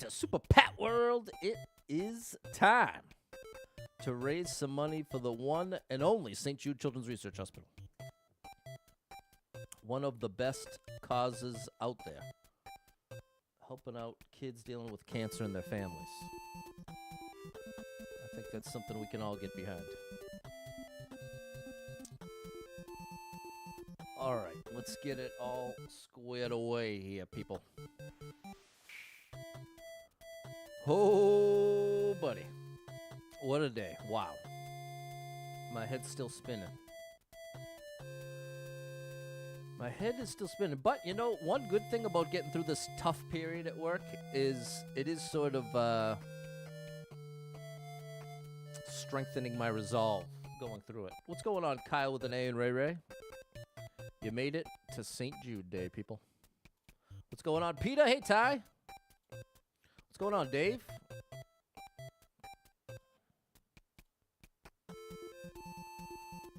to Super Pat World. It is time to raise some money for the one and only St. Jude Children's Research Hospital. One of the best causes out there, helping out kids dealing with cancer and their families. I think that's something we can all get behind. All right, let's get it all squared away here, people. Oh, buddy. What a day. Wow. My head's still spinning. My head is still spinning. But, you know, one good thing about getting through this tough period at work is it is sort of strengthening my resolve going through it. What's going on, Kyle with an A and Ray Ray? You made it to St. Jude Day, people. What's going on, Peter? Hey, Ty. What's going on, Dave?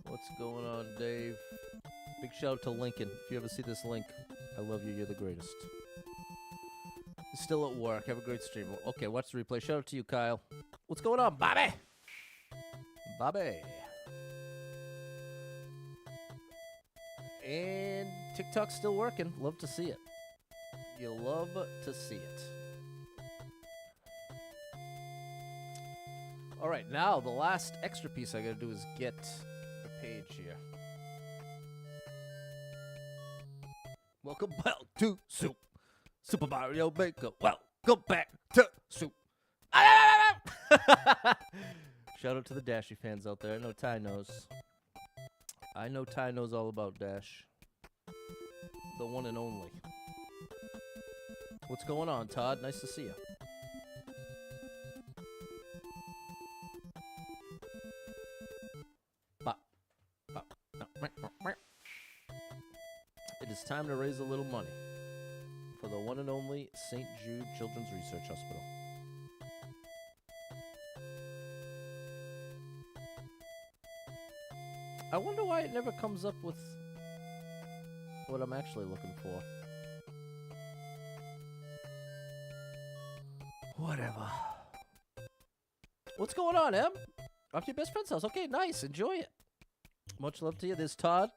What's going on, Dave? Big shout out to Lincoln. If you ever see this link, I love you. You're the greatest. Still at work. Have a great stream. Okay, watch the replay. Shout out to you, Kyle. What's going on, Bobby? Bobby. And TikTok's still working. Love to see it. You love to see it. All right, now the last extra piece I got to do is get the page here. Welcome back to Soup. Super Mario Maker. Welcome back to Soup. Shout out to the Dashy fans out there. I know Ty knows. I know Ty knows all about Dash. The one and only. What's going on, Todd? Nice to see you. It is time to raise a little money for the one and only St. Jude Children's Research Hospital. I wonder why it never comes up with what I'm actually looking for. Whatever. What's going on, Em? Off to your best friend's house. Okay, nice. Enjoy it. Much love to you. There's Todd.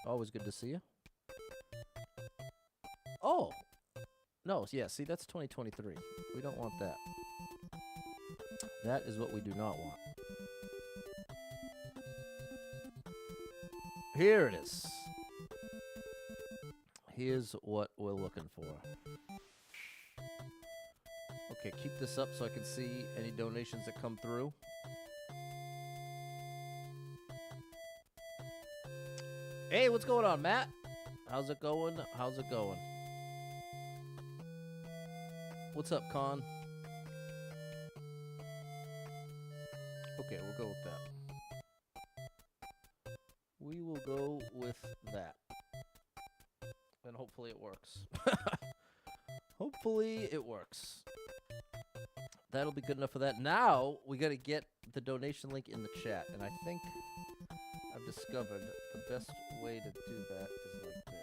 Always good to see you. Oh. No, yeah, see, that's 2023. We don't want that. That is what we do not want. Here it is. Here's what we're looking for. Okay, keep this up so I can see any donations that come through. Hey, what's going on, Matt? How's it going? How's it going? What's up, Con? Okay, we'll go with that. We will go with that. And hopefully it works. Hopefully it works. That'll be good enough for that. Now, we got to get the donation link in the chat. And I think I've discovered the best way to do that is like this.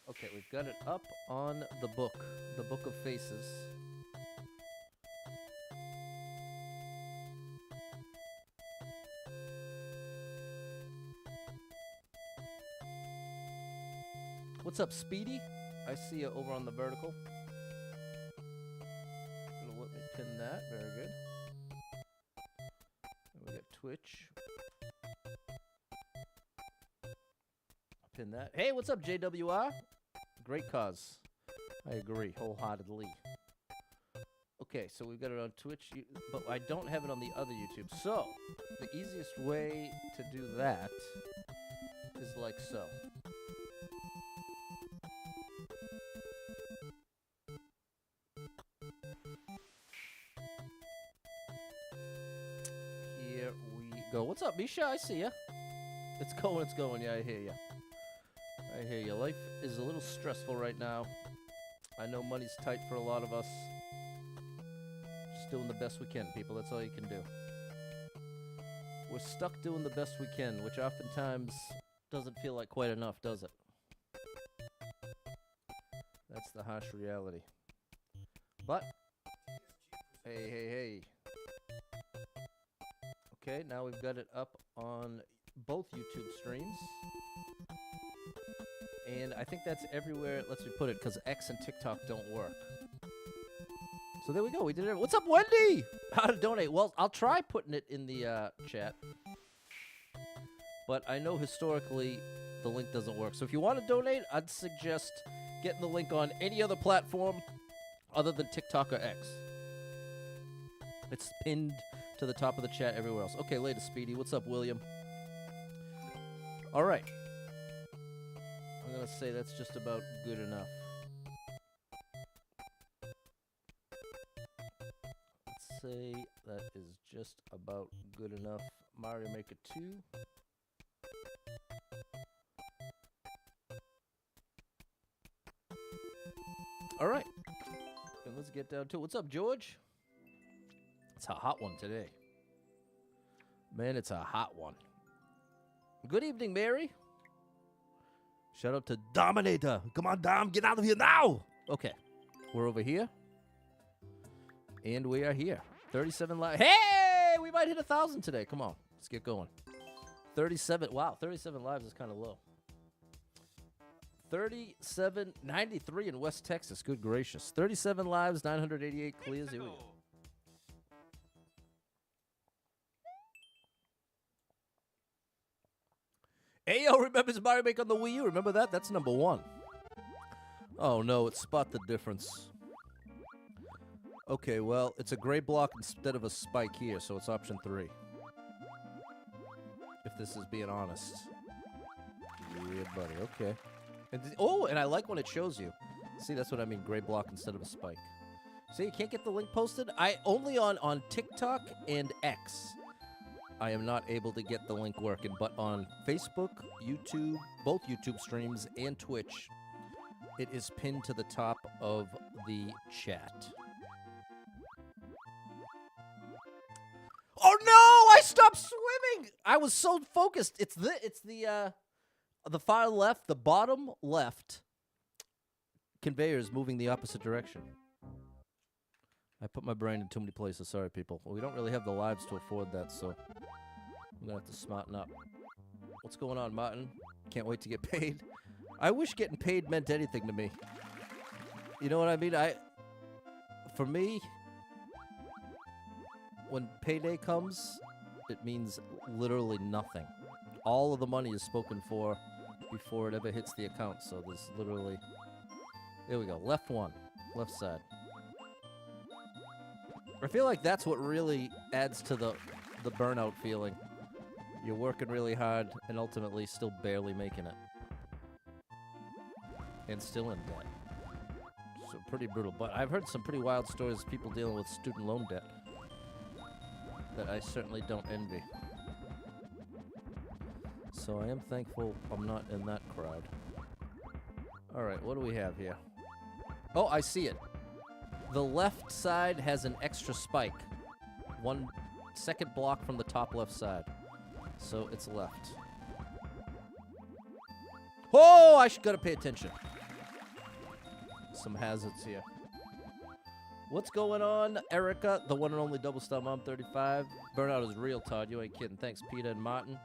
Okay, we've got it up on the Book of Faces. What's up, Speedy? I see you over on the vertical. It'll let me pin that. Very good. And we got Twitch. Pin that. Hey, what's up, JWR? Great cause. I agree wholeheartedly. Okay, so we've got it on Twitch, but I don't have it on the other YouTube. So, the easiest way to do that is like so. Here we go. What's up, Misha? I see ya. It's going. Yeah, I hear ya. I hear you. Life is a little stressful right now. I know money's tight for a lot of us. Just doing the best we can, people. That's all you can do. We're stuck doing the best we can, which oftentimes doesn't feel like quite enough, does it? That's the harsh reality. But, hey. Okay, now we've got it up on both YouTube streams. And I think that's everywhere it lets me put it, because X and TikTok don't work. So there we go. We did it. What's up, Wendy? How to donate? Well, I'll try putting it in the chat. But I know historically the link doesn't work. So if you want to donate, I'd suggest getting the link on any other platform other than TikTok or X. It's pinned to the top of the chat everywhere else. Okay, later, Speedy. What's up, William? All right. I'm going to say that's just about good enough. Let's say that is just about good enough. Mario Maker 2. All right. And let's get down to it. What's up, George? It's a hot one today. Man, it's a hot one. Good evening, Mary. Shout out to Dominator. Come on, Dom, get out of here now. Okay, we're over here. And we are here. 37 lives. Hey, we might hit 1,000 today. Come on, let's get going. 37. Wow, 37 lives is kind of low. 3793 in West Texas. Good gracious. 37 lives, 988 clears. Here we go. Ayo remembers Mario Maker on the Wii U. Remember that? That's number 1. Oh, no. It's Spot the Difference. Okay, well, it's a gray block instead of a spike here, so it's option 3. If this is being honest. Yeah, buddy. Okay. And I like when it shows you. See, that's what I mean. Gray block instead of a spike. See, you can't get the link posted? Only on TikTok and X. I am not able to get the link working, but on Facebook, YouTube, both YouTube streams, and Twitch, it is pinned to the top of the chat. Oh no! I stopped swimming! I was so focused. It's the far left, the bottom left conveyor is moving the opposite direction. I put my brain in too many places. Sorry, people. Well, we don't really have the lives to afford that, so I'm going to have to smarten up. What's going on, Martin? Can't wait to get paid. I wish getting paid meant anything to me. You know what I mean? For me, when payday comes, it means literally nothing. All of the money is spoken for before it ever hits the account, so there's literally... There we go. Left one. Left side. I feel like that's what really adds to the burnout feeling. You're working really hard and ultimately still barely making it. And still in debt. So pretty brutal. But I've heard some pretty wild stories of people dealing with student loan debt that I certainly don't envy. So I am thankful I'm not in that crowd. Alright, what do we have here? Oh, I see it. The left side has an extra spike. 1 second block from the top left side. So it's left. Oh, I gotta pay attention. Some hazards here. What's going on, Erica? The one and only Double Star Mom 35. Burnout is real, Todd. You ain't kidding. Thanks, Peter and Martin.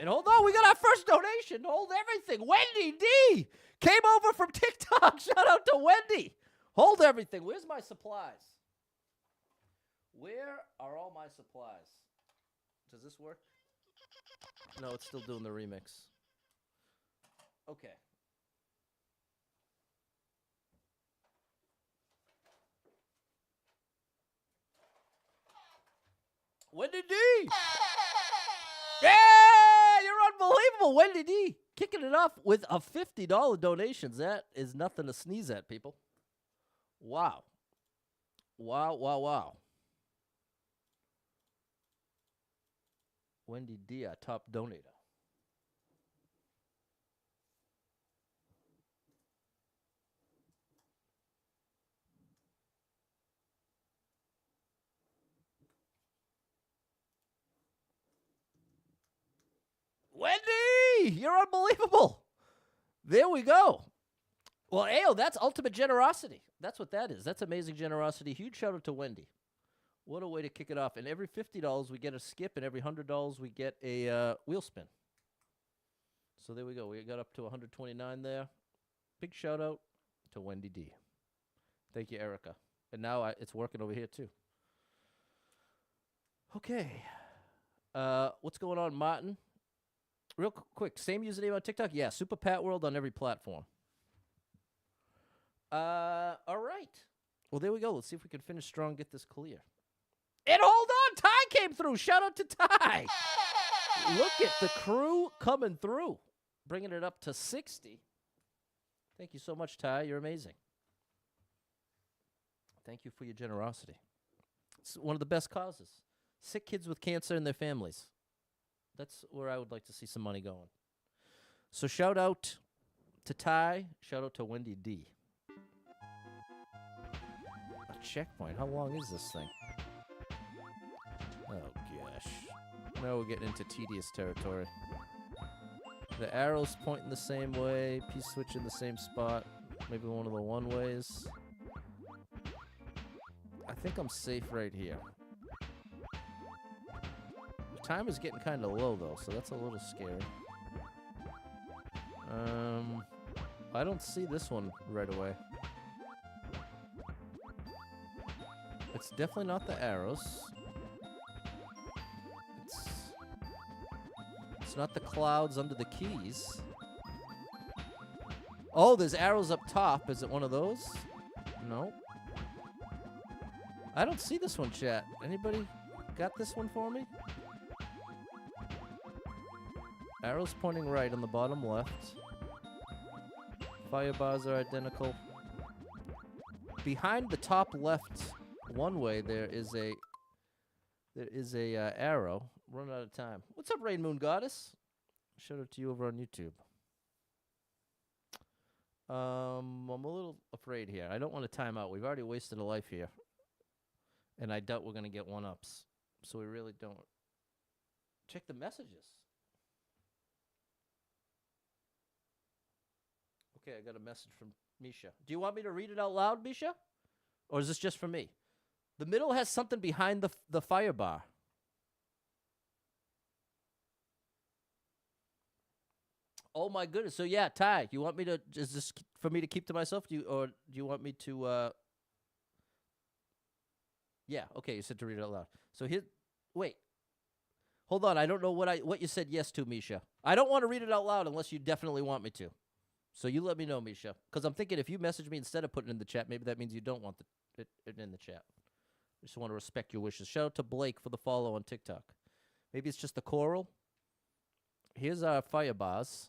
And hold on, we got our first donation. Hold everything. Wendy D came over from TikTok. Shout out to Wendy. Hold everything. Where's my supplies? Where are all my supplies? Does this work? No, it's still doing the remix. Okay. Wendy D! Yeah! You're unbelievable, Wendy D! Kicking it off with a $50 donation. That is nothing to sneeze at, people. Wow. Wow, wow, wow. Wendy D, our top donator. Wendy! unbelievable. There we go. Well, Ayo, that's ultimate generosity. That's what that is. That's amazing generosity. Huge shout out to Wendy. What a way to kick it off. And every $50 we get a skip, and every $100 we get a wheel spin. So there we go. We got up to 129 there. Big shout out to Wendy D. Thank you, Erica. And now it's working over here too. Okay. What's going on, Martin? Real quick, same username on TikTok? Yeah, Super Pat World on every platform. All right. Well, there we go. Let's see if we can finish strong, get this clear. And hold on, Ty came through. Shout out to Ty. Look at the crew coming through, bringing it up to 60. Thank you so much, Ty. You're amazing. Thank you for your generosity. It's one of the best causes. Sick kids with cancer and their families. That's where I would like to see some money going. So shout out to Ty. Shout out to Wendy D. A checkpoint. How long is this thing? Oh, gosh. Now we're getting into tedious territory. The arrows pointing the same way. P-switch in the same spot. Maybe one of the one-ways. I think I'm safe right here. The time is getting kind of low, though, so that's a little scary. I don't see this one right away. It's definitely not the arrows. It's not the clouds under the keys. Oh, there's arrows up top. Is it one of those? No. I don't see this one, chat. Anybody got this one for me? Arrows pointing right on the bottom left. Fire bars are identical. Behind the top left one way there is a arrow. Run out of time. What's up, Rain Moon Goddess? Shout out to you over on YouTube. I'm a little afraid here. I don't want to time out. We've already wasted a life here. And I doubt we're going to get one-ups. So we really don't. Check the messages. Okay, I got a message from Misha. Do you want me to read it out loud, Misha? Or is this just for me? The middle has something behind the fire bar. Oh my goodness. So yeah, Ty, you want me to, is this for me to keep to myself? Or do you want me to, yeah, okay, you said to read it out loud. So here, wait. Hold on, I don't know what you said yes to, Misha. I don't want to read it out loud unless you definitely want me to. So you let me know, Misha. Because I'm thinking if you message me instead of putting it in the chat, maybe that means you don't want it in the chat. I just want to respect your wishes. Shout out to Blake for the follow on TikTok. Maybe it's just the coral. Here's our fire bars.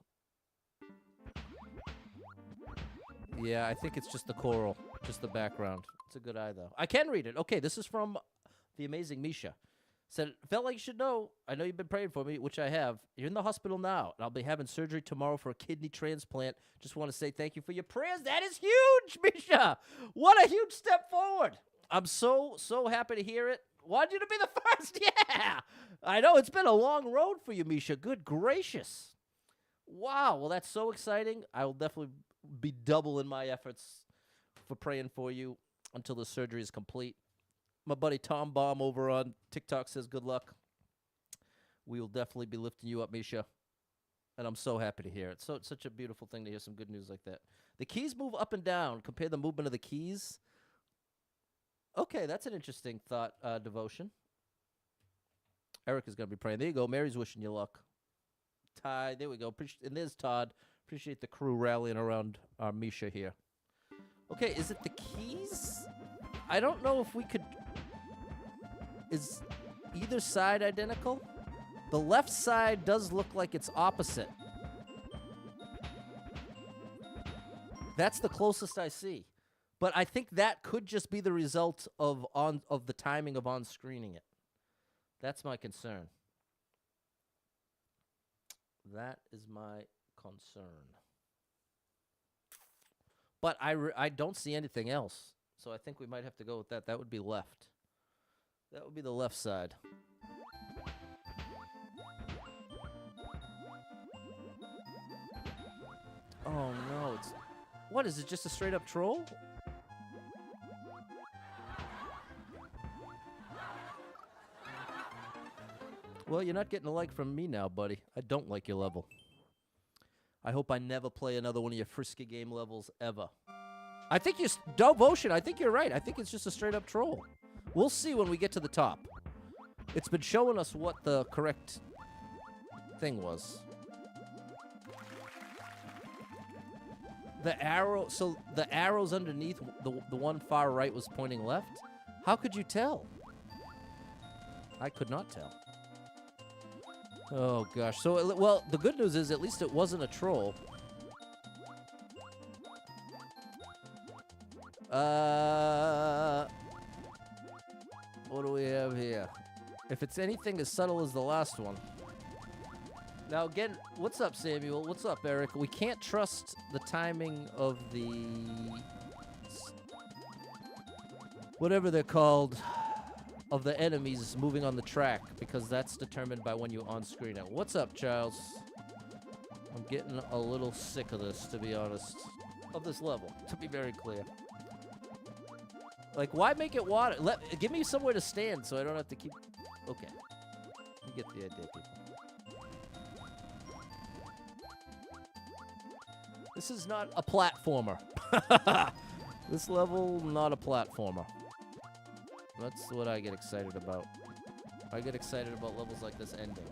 Yeah, I think it's just the coral, just the background. It's a good eye, though. I can read it. Okay, this is from the amazing Misha. Said, felt like you should know. I know you've been praying for me, which I have. You're in the hospital now, and I'll be having surgery tomorrow for a kidney transplant. Just want to say thank you for your prayers. That is huge, Misha. What a huge step forward. I'm so happy to hear it. Wanted you to be the first. Yeah. I know it's been a long road for you, Misha. Good gracious. Wow. Well, that's so exciting. I will definitely be doubling my efforts for praying for you until the surgery is complete. My buddy Tom Baum over on TikTok says good luck. We will definitely be lifting you up, Misha. And I'm so happy to hear it. So it's such a beautiful thing to hear some good news like that. The keys move up and down. Compare the movement of the keys. Okay, that's an interesting thought, devotion. Eric is going to be praying. There you go. Mary's wishing you luck. Ty, there we go. And there's Todd. Appreciate the crew rallying around our Misha here. Okay, is it the keys? I don't know if we could... Is either side identical? The left side does look like it's opposite. That's the closest I see. But I think that could just be the result of the timing of on-screening it. That's my concern. That is my concern. But I don't see anything else. So I think we might have to go with that. That would be left. That would be the left side. Oh, no. It's... What, is it just a straight-up troll? Well, you're not getting a like from me now, buddy. I don't like your level. I hope I never play another one of your Frisky game levels ever. I think you're... Dove Ocean, I think you're right. I think it's just a straight-up troll. We'll see when we get to the top. It's been showing us what the correct thing was. The arrow... So the arrows underneath, the one far right was pointing left? How could you tell? I could not tell. Oh, gosh. So, well, the good news is at least it wasn't a troll. What do we have here? If it's anything as subtle as the last one. Now, again, what's up, Samuel? What's up, Eric? We can't trust the timing of the... whatever they're called... of the enemies moving on the track, because that's determined by when you're on screen. Now, what's up, Charles? I'm getting a little sick of this, to be honest. Of this level, to be very clear. Like, why make it water? Give me somewhere to stand so I don't have to keep... Okay. You get the idea, people. This is not a platformer. This level, not a platformer. That's what I get excited about. I get excited about levels like this ending.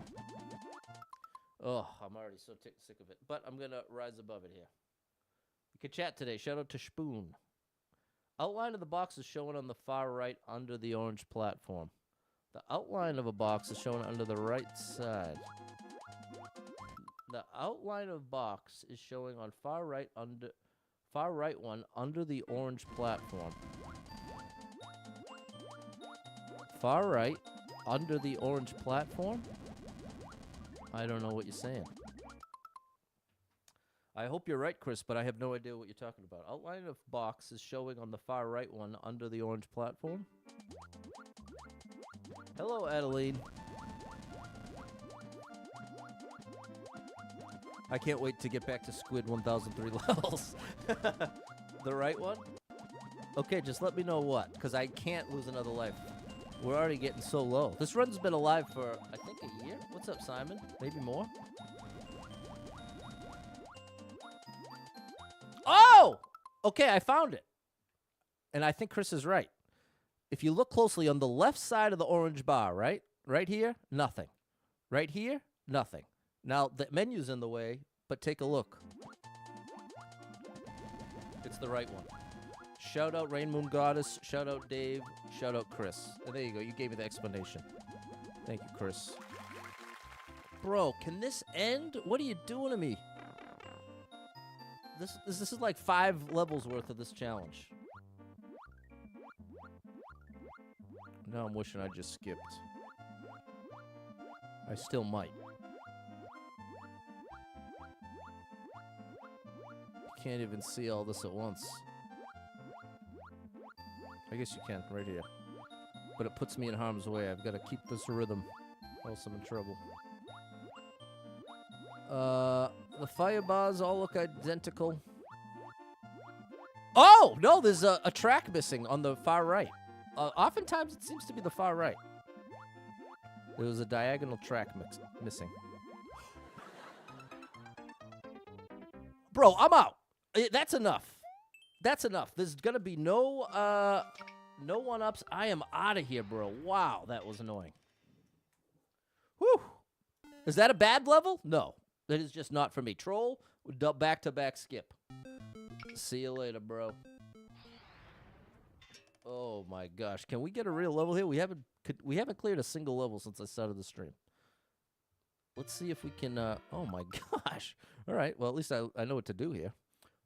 Oh, I'm already so sick of it. But I'm going to rise above it here. You can chat today. Shout out to Spoon. Outline of the box is showing on the far right under the orange platform. The outline of a box is shown under the right side. The outline of box is showing on far right one under the orange platform. Far right, under the orange platform? I don't know what you're saying. I hope you're right, Chris, but I have no idea what you're talking about. Outline of box is showing on the far right one under the orange platform. Hello, Adeline. I can't wait to get back to Squid 1003 levels. The right one? Okay, just let me know what, because I can't lose another life. We're already getting so low. This run's been alive for, I think, a year? What's up, Simon? Maybe more? Oh! Okay, I found it. And I think Chris is right. If you look closely on the left side of the orange bar, right? Right here, nothing. Right here, nothing. Now, the menu's in the way, but take a look. It's the right one. Shout out Rain Moon Goddess, shout out Dave, shout out Chris. And there you go, you gave me the explanation. Thank you, Chris. Bro, can this end? What are you doing to me? This is like 5 levels worth of this challenge. Now I'm wishing I just skipped. I still might. Can't even see all this at once. I guess you can, right here. But it puts me in harm's way. I've got to keep this rhythm, or else I'm in trouble. The fire bars all look identical. Oh! No, there's a track missing on the far right. Oftentimes, it seems to be the far right. There was a diagonal track missing. Bro, I'm out. That's enough. That's enough. There's gonna be no one-ups. I am out of here, bro. Wow, that was annoying. Whew. Is that a bad level? No. That is just not for me. Troll, back-to-back skip. See you later, bro. Oh my gosh. Can we get a real level here? We haven't cleared a single level since I started the stream. Let's see if we can oh my gosh. All right. Well, at least I know what to do here.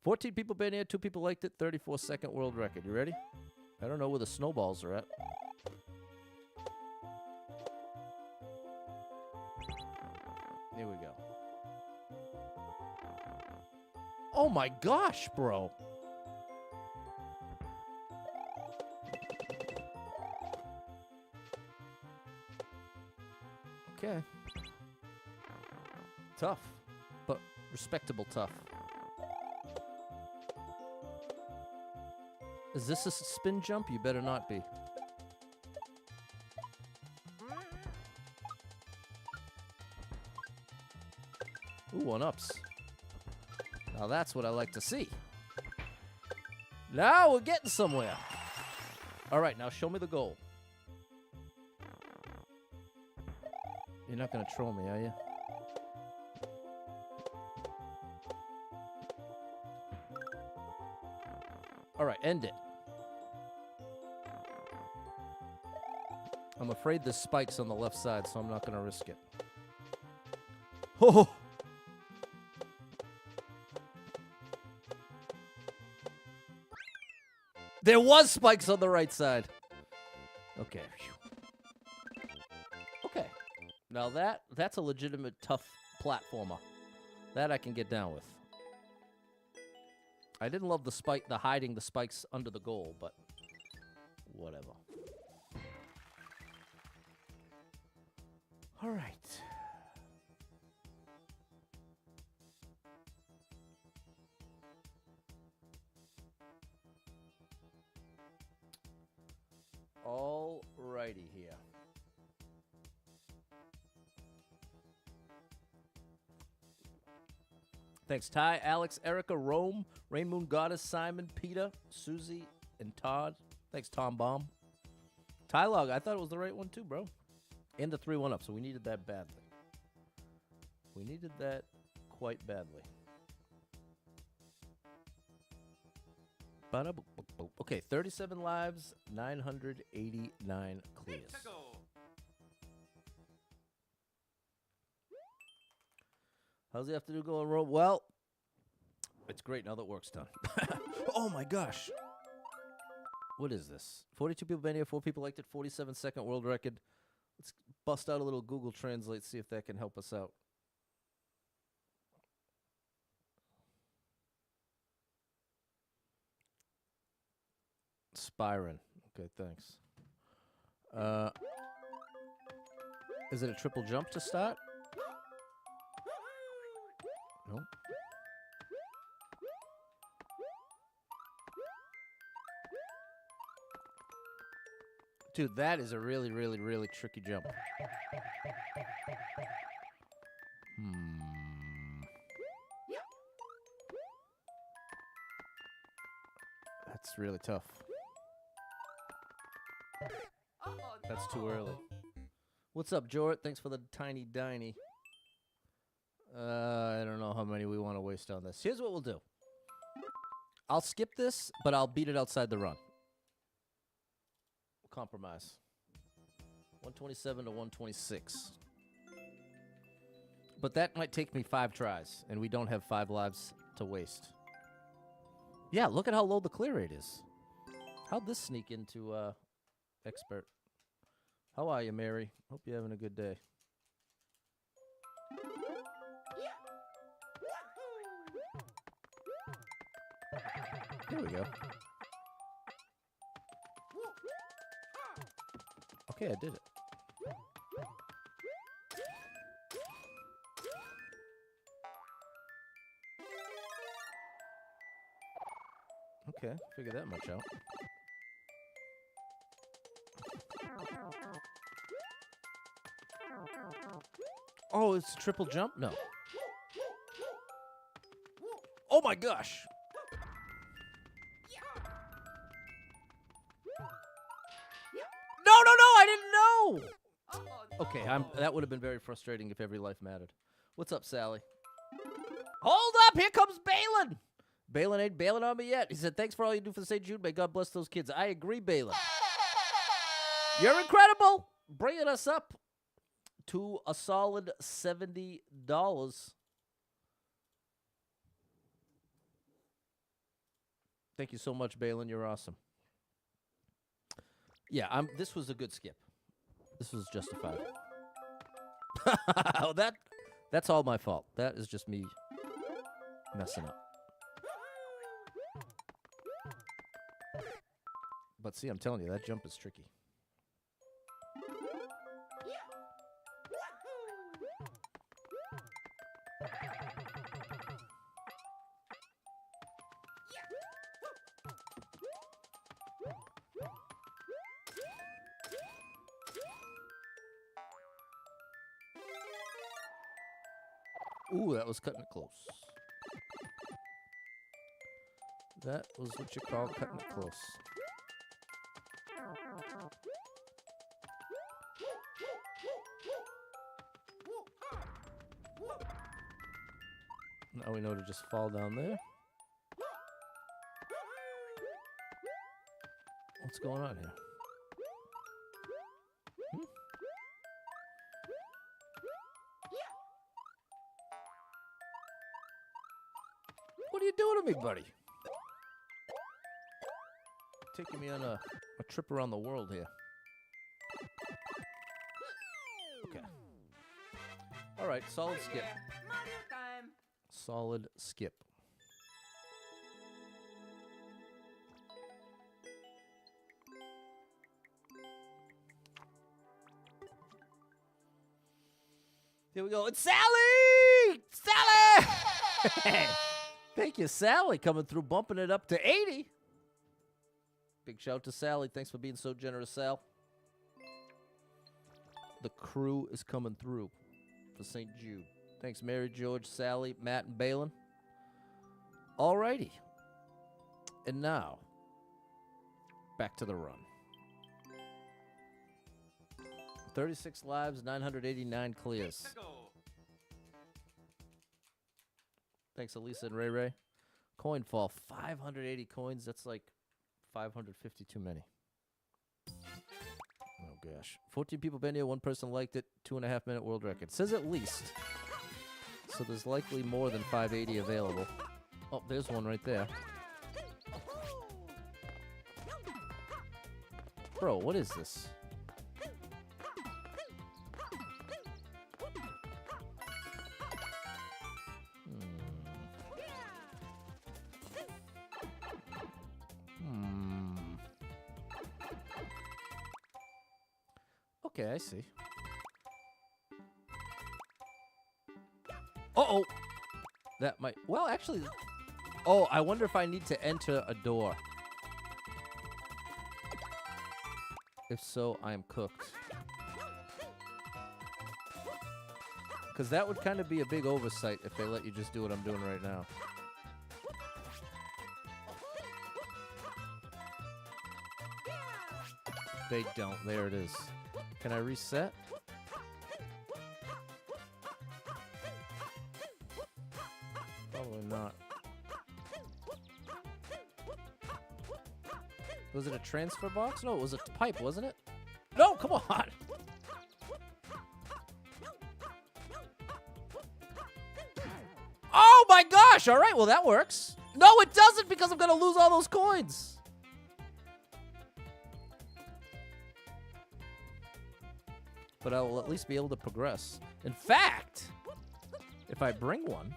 14 people been here, 2 people liked it, 34-second world record. You ready? I don't know where the snowballs are at. Here we go. Oh my gosh, bro. Okay. Tough, but respectable tough. Is this a spin jump? You better not be. Ooh, one-ups. Now that's what I like to see. Now we're getting somewhere. All right, now show me the goal. You're not going to troll me, are you? All right, end it. I'm afraid there's spikes on the left side, so I'm not going to risk it. Oh! There was spikes on the right side. Okay. Okay. Now that's a legitimate tough platformer. That I can get down with. I didn't love the hiding the spikes under the goal, but whatever. All right. All righty here. Thanks, Ty, Alex, Erica, Rome, Rain Moon Goddess, Simon, Peter, Susie, and Todd. Thanks, Tom Baum. Tylog, I thought it was the right one too, bro. And the 3-1-up, so we needed that badly. We needed that quite badly. Okay, 37 lives, 989 clears. How's the afternoon going, Rome? Well, it's great now that work's done. Oh my gosh. What is this? 42 people been here, 4 people liked it, 47-second world record. Let's bust out a little Google Translate, see if that can help us out. Spyron. Okay, thanks. Is it a triple jump to start? No. Dude, that is a really, really, really tricky jump. That's really tough. That's too early. What's up, Jort? Thanks for the tiny diny. I don't know how many we want to waste on this. Here's what we'll do. I'll skip this, but I'll beat it outside the run. Compromise. 127 to 126. But that might take me 5 tries, and we don't have 5 lives to waste. Yeah, look at how low the clear rate is. How'd this sneak into expert? How are you, Mary? Hope you're having a good day. Here we go. Okay, I did it. Okay, figure that much out. Oh, it's a triple jump? No. Oh my gosh! No, I didn't know! Okay, that would have been very frustrating if every life mattered. What's up, Sally? Hold up! Here comes Balin! Balin ain't bailing on me yet. He said, thanks for all you do for St. Jude. May God bless those kids. I agree, Balin. You're incredible! Bringing us up to a solid $70. Thank you so much, Balin. You're awesome. Yeah, this was a good skip. This was justified. Oh, that's all my fault. That is just me messing up. But see, I'm telling you, that jump is tricky. Ooh, that was cutting it close. That was what you call cutting it close. Now we know to just fall down there. What's going on here? What are you doing to me, buddy? Taking me on a trip around the world here. Okay. All right, solid skip. Mario time. Solid skip. Here we go. It's Sally! Sally! Thank you, Sally, coming through, bumping it up to 80. Big shout out to Sally. Thanks for being so generous, Sal. The crew is coming through for St. Jude. Thanks, Mary, George, Sally, Matt, and Balin. Alrighty. And now, back to the run. 36 lives, 989 clears. Thanks, Elisa and Ray Ray. Coin fall, 580 coins. That's like 550 too many. Oh, gosh. 14 people been here. One person liked it. 2.5-minute world record. Says at least. So there's likely more than 580 available. Oh, there's one right there. Bro, what is this? Okay, I see. Uh-oh. That might... Well, actually... Oh, I wonder if I need to enter a door. If so, I am cooked. Because that would kind of be a big oversight if they let you just do what I'm doing right now. They don't. There it is. Can I reset? Probably not. Was it a transfer box? No, it was a pipe, wasn't it? No, come on! Oh my gosh! Alright, well that works. No, it doesn't because I'm gonna lose all those coins. But I will at least be able to progress. In fact, if I bring one...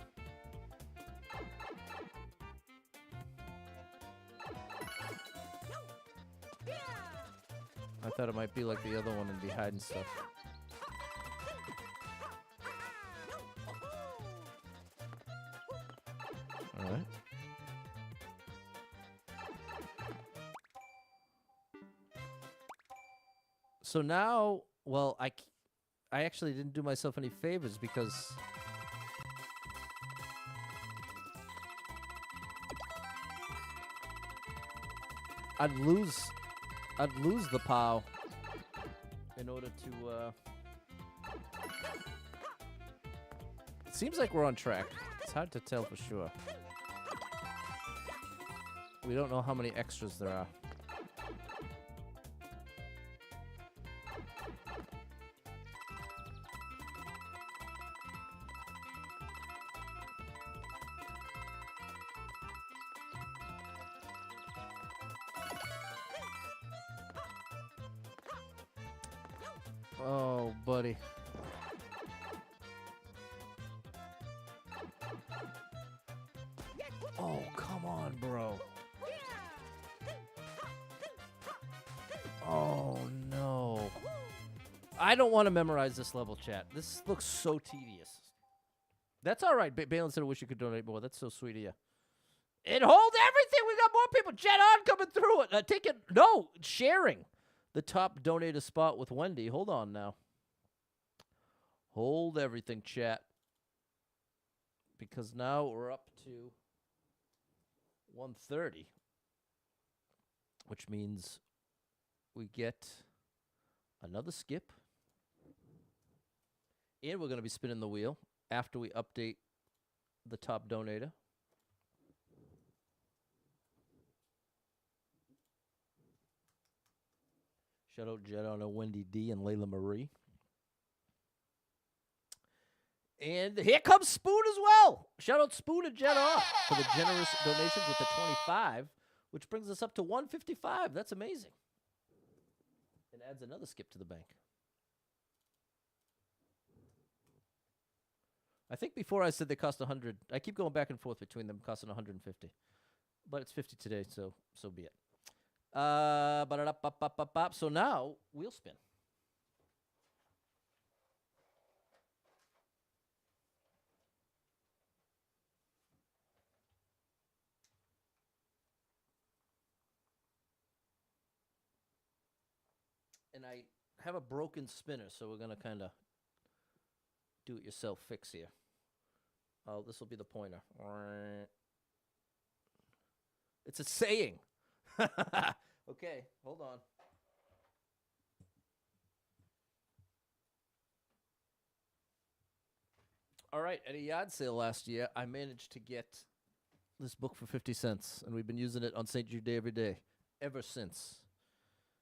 I thought it might be like the other one and be hiding stuff. Alright. So now... Well, I actually didn't do myself any favors because I'd lose the POW in order to It seems like we're on track. It's hard to tell for sure. We don't know how many extras there are. Oh, buddy. Oh, come on, bro. Oh, no. I don't want to memorize this level, chat. This looks so tedious. That's all right. Balin said, I wish you could donate more. That's so sweet of you. It holds everything. We got more people. Jet on coming through it. Take it. No, sharing. The top donator spot with Wendy. Hold on now. Hold everything, chat. because now we're up to 130, which means we get another skip, and we're going to be spinning the wheel after we update the top donator. Shout out Jed on a Wendy D and Layla Marie. And here comes Spoon as well. Shout out Spoon and Jed R for the generous donations with the 25, which brings us up to 155. That's amazing. And adds another skip to the bank. I think before I said they cost 100. I keep going back and forth between them costing 150. But it's 50 today, so be it. So now, wheel spin. And I have a broken spinner, so we're going to kind of do-it-yourself fix here. Oh, this will be the pointer. It's a saying. Okay, hold on. All right, at a yard sale last year, I managed to get this book for 50 cents, and we've been using it on St. Jude Day every day ever since.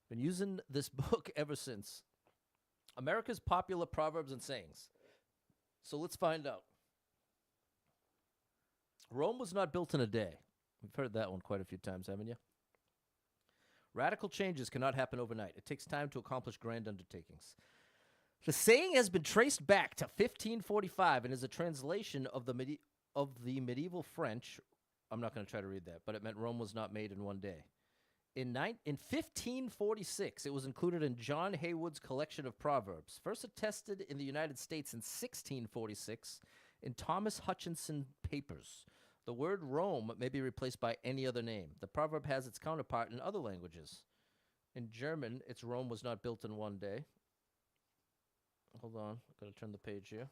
Been using this book ever since. America's Popular Proverbs and Sayings. So let's find out. Rome was not built in a day. We've heard that one quite a few times, haven't you? Radical changes cannot happen overnight. It takes time to accomplish grand undertakings. The saying has been traced back to 1545 and is a translation of the medieval French. I'm not going to try to read that, but it meant Rome was not made in one day. In 1546, it was included in John Haywood's collection of proverbs, first attested in the United States in 1646 in Thomas Hutchinson Papers. The word Rome may be replaced by any other name. The proverb has its counterpart in other languages. In German, it's Rome was not built in one day. Hold on, I've got to turn the page here.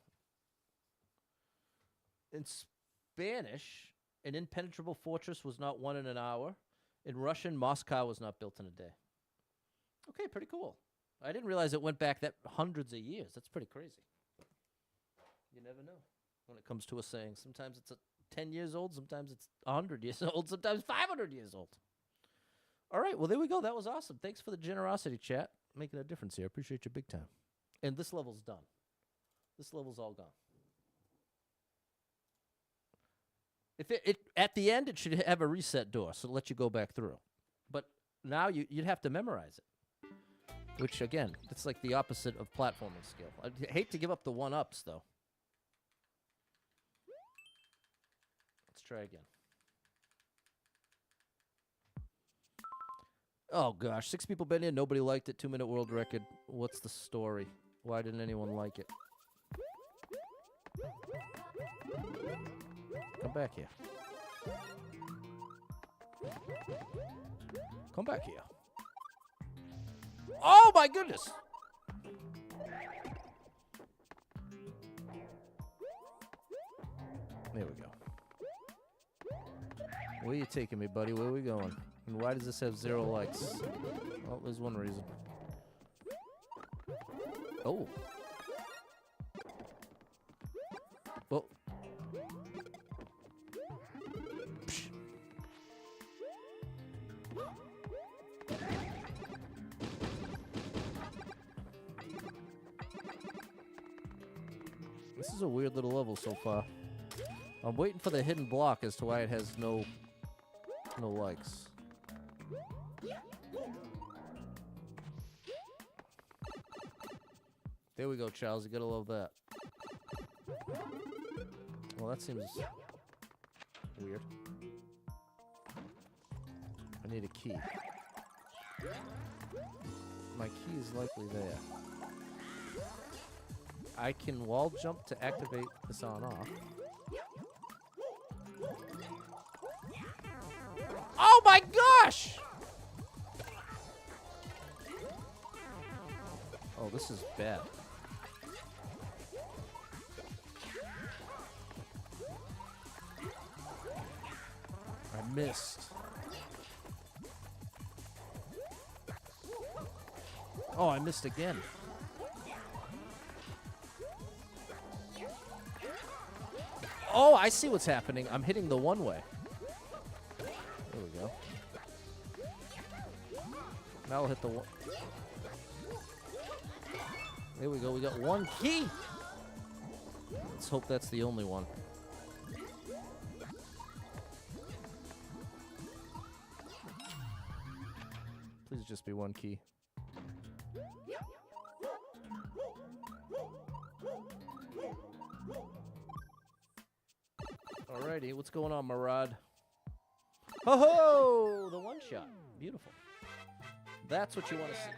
In Spanish, an impenetrable fortress was not won in an hour. In Russian, Moscow was not built in a day. Okay, pretty cool. I didn't realize it went back that hundreds of years. That's pretty crazy. You never know when it comes to a saying. Sometimes it's 10 years old, sometimes it's 100 years old, sometimes 500 years old. All right, well, there we go. That was awesome. Thanks for the generosity, chat. Making a difference here. Appreciate you big time. And this level's done. This level's all gone. If it at the end, it should have a reset door, so it'll let you go back through. But now you'd have to memorize it, which, again, it's like the opposite of platforming skill. I hate to give up the one-ups, though. Let's try again. Oh, gosh. 6 people been in. Nobody liked it. 2-minute world record. What's the story? Why didn't anyone like it? Come back here. Come back here. Oh, my goodness. There we go. Where are you taking me, buddy? Where are we going? And why does this have 0 likes? Well, there's one reason. Oh. Well. Psh. This is a weird little level so far. I'm waiting for the hidden block as to why it has no likes. There we go, Charles. You gotta love that. Well, that seems weird. I need a key. My key is likely there. I can wall jump to activate this on-off. Oh my gosh! Oh, this is bad. missed. Oh, I missed again. Oh, I see what's happening. I'm hitting the one way. There we go. Now I'll hit the one. There we go. We got one key. Let's hope that's the only one. Please just be one key. Alrighty, what's going on, Marad? Ho ho! The one shot. Beautiful. That's what you want to see.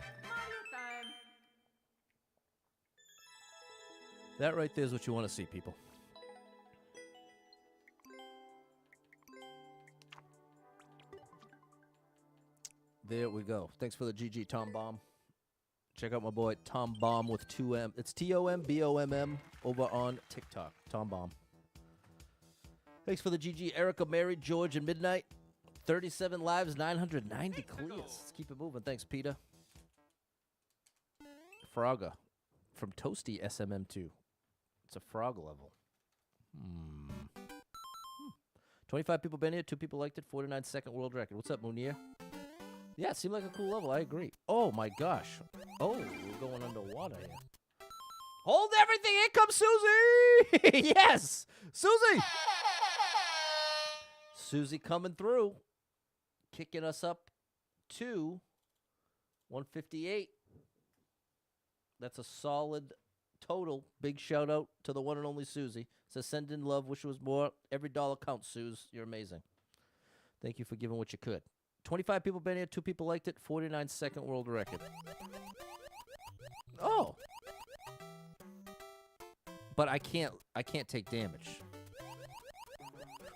That right there is what you want to see, people. There we go. Thanks for the GG, Tom Bomb. Check out my boy, Tom Bomb with 2 M. It's TOMBOMM over on TikTok. Tom Bomb. Thanks for the GG, Erica, Mary, George, and Midnight. 37 lives, 990 clears. Let's keep it moving. Thanks, Peter. Frogger from Toasty SMM2. It's a frog level. 25 people been here, 2 people liked it, 49 second world record. What's up, Munir? Yeah, it seemed like a cool level. I agree. Oh, my gosh. Oh, we're going underwater here. Hold everything. Here comes Susie. Yes. Susie. Susie coming through. Kicking us up to 158. That's a solid total. Big shout out to the one and only Susie. Says send in love. Wish it was more. Every dollar counts, Suze. You're amazing. Thank you for giving what you could. 25 people been here, 2 people liked it, 49 second world record. Oh. But I can't take damage.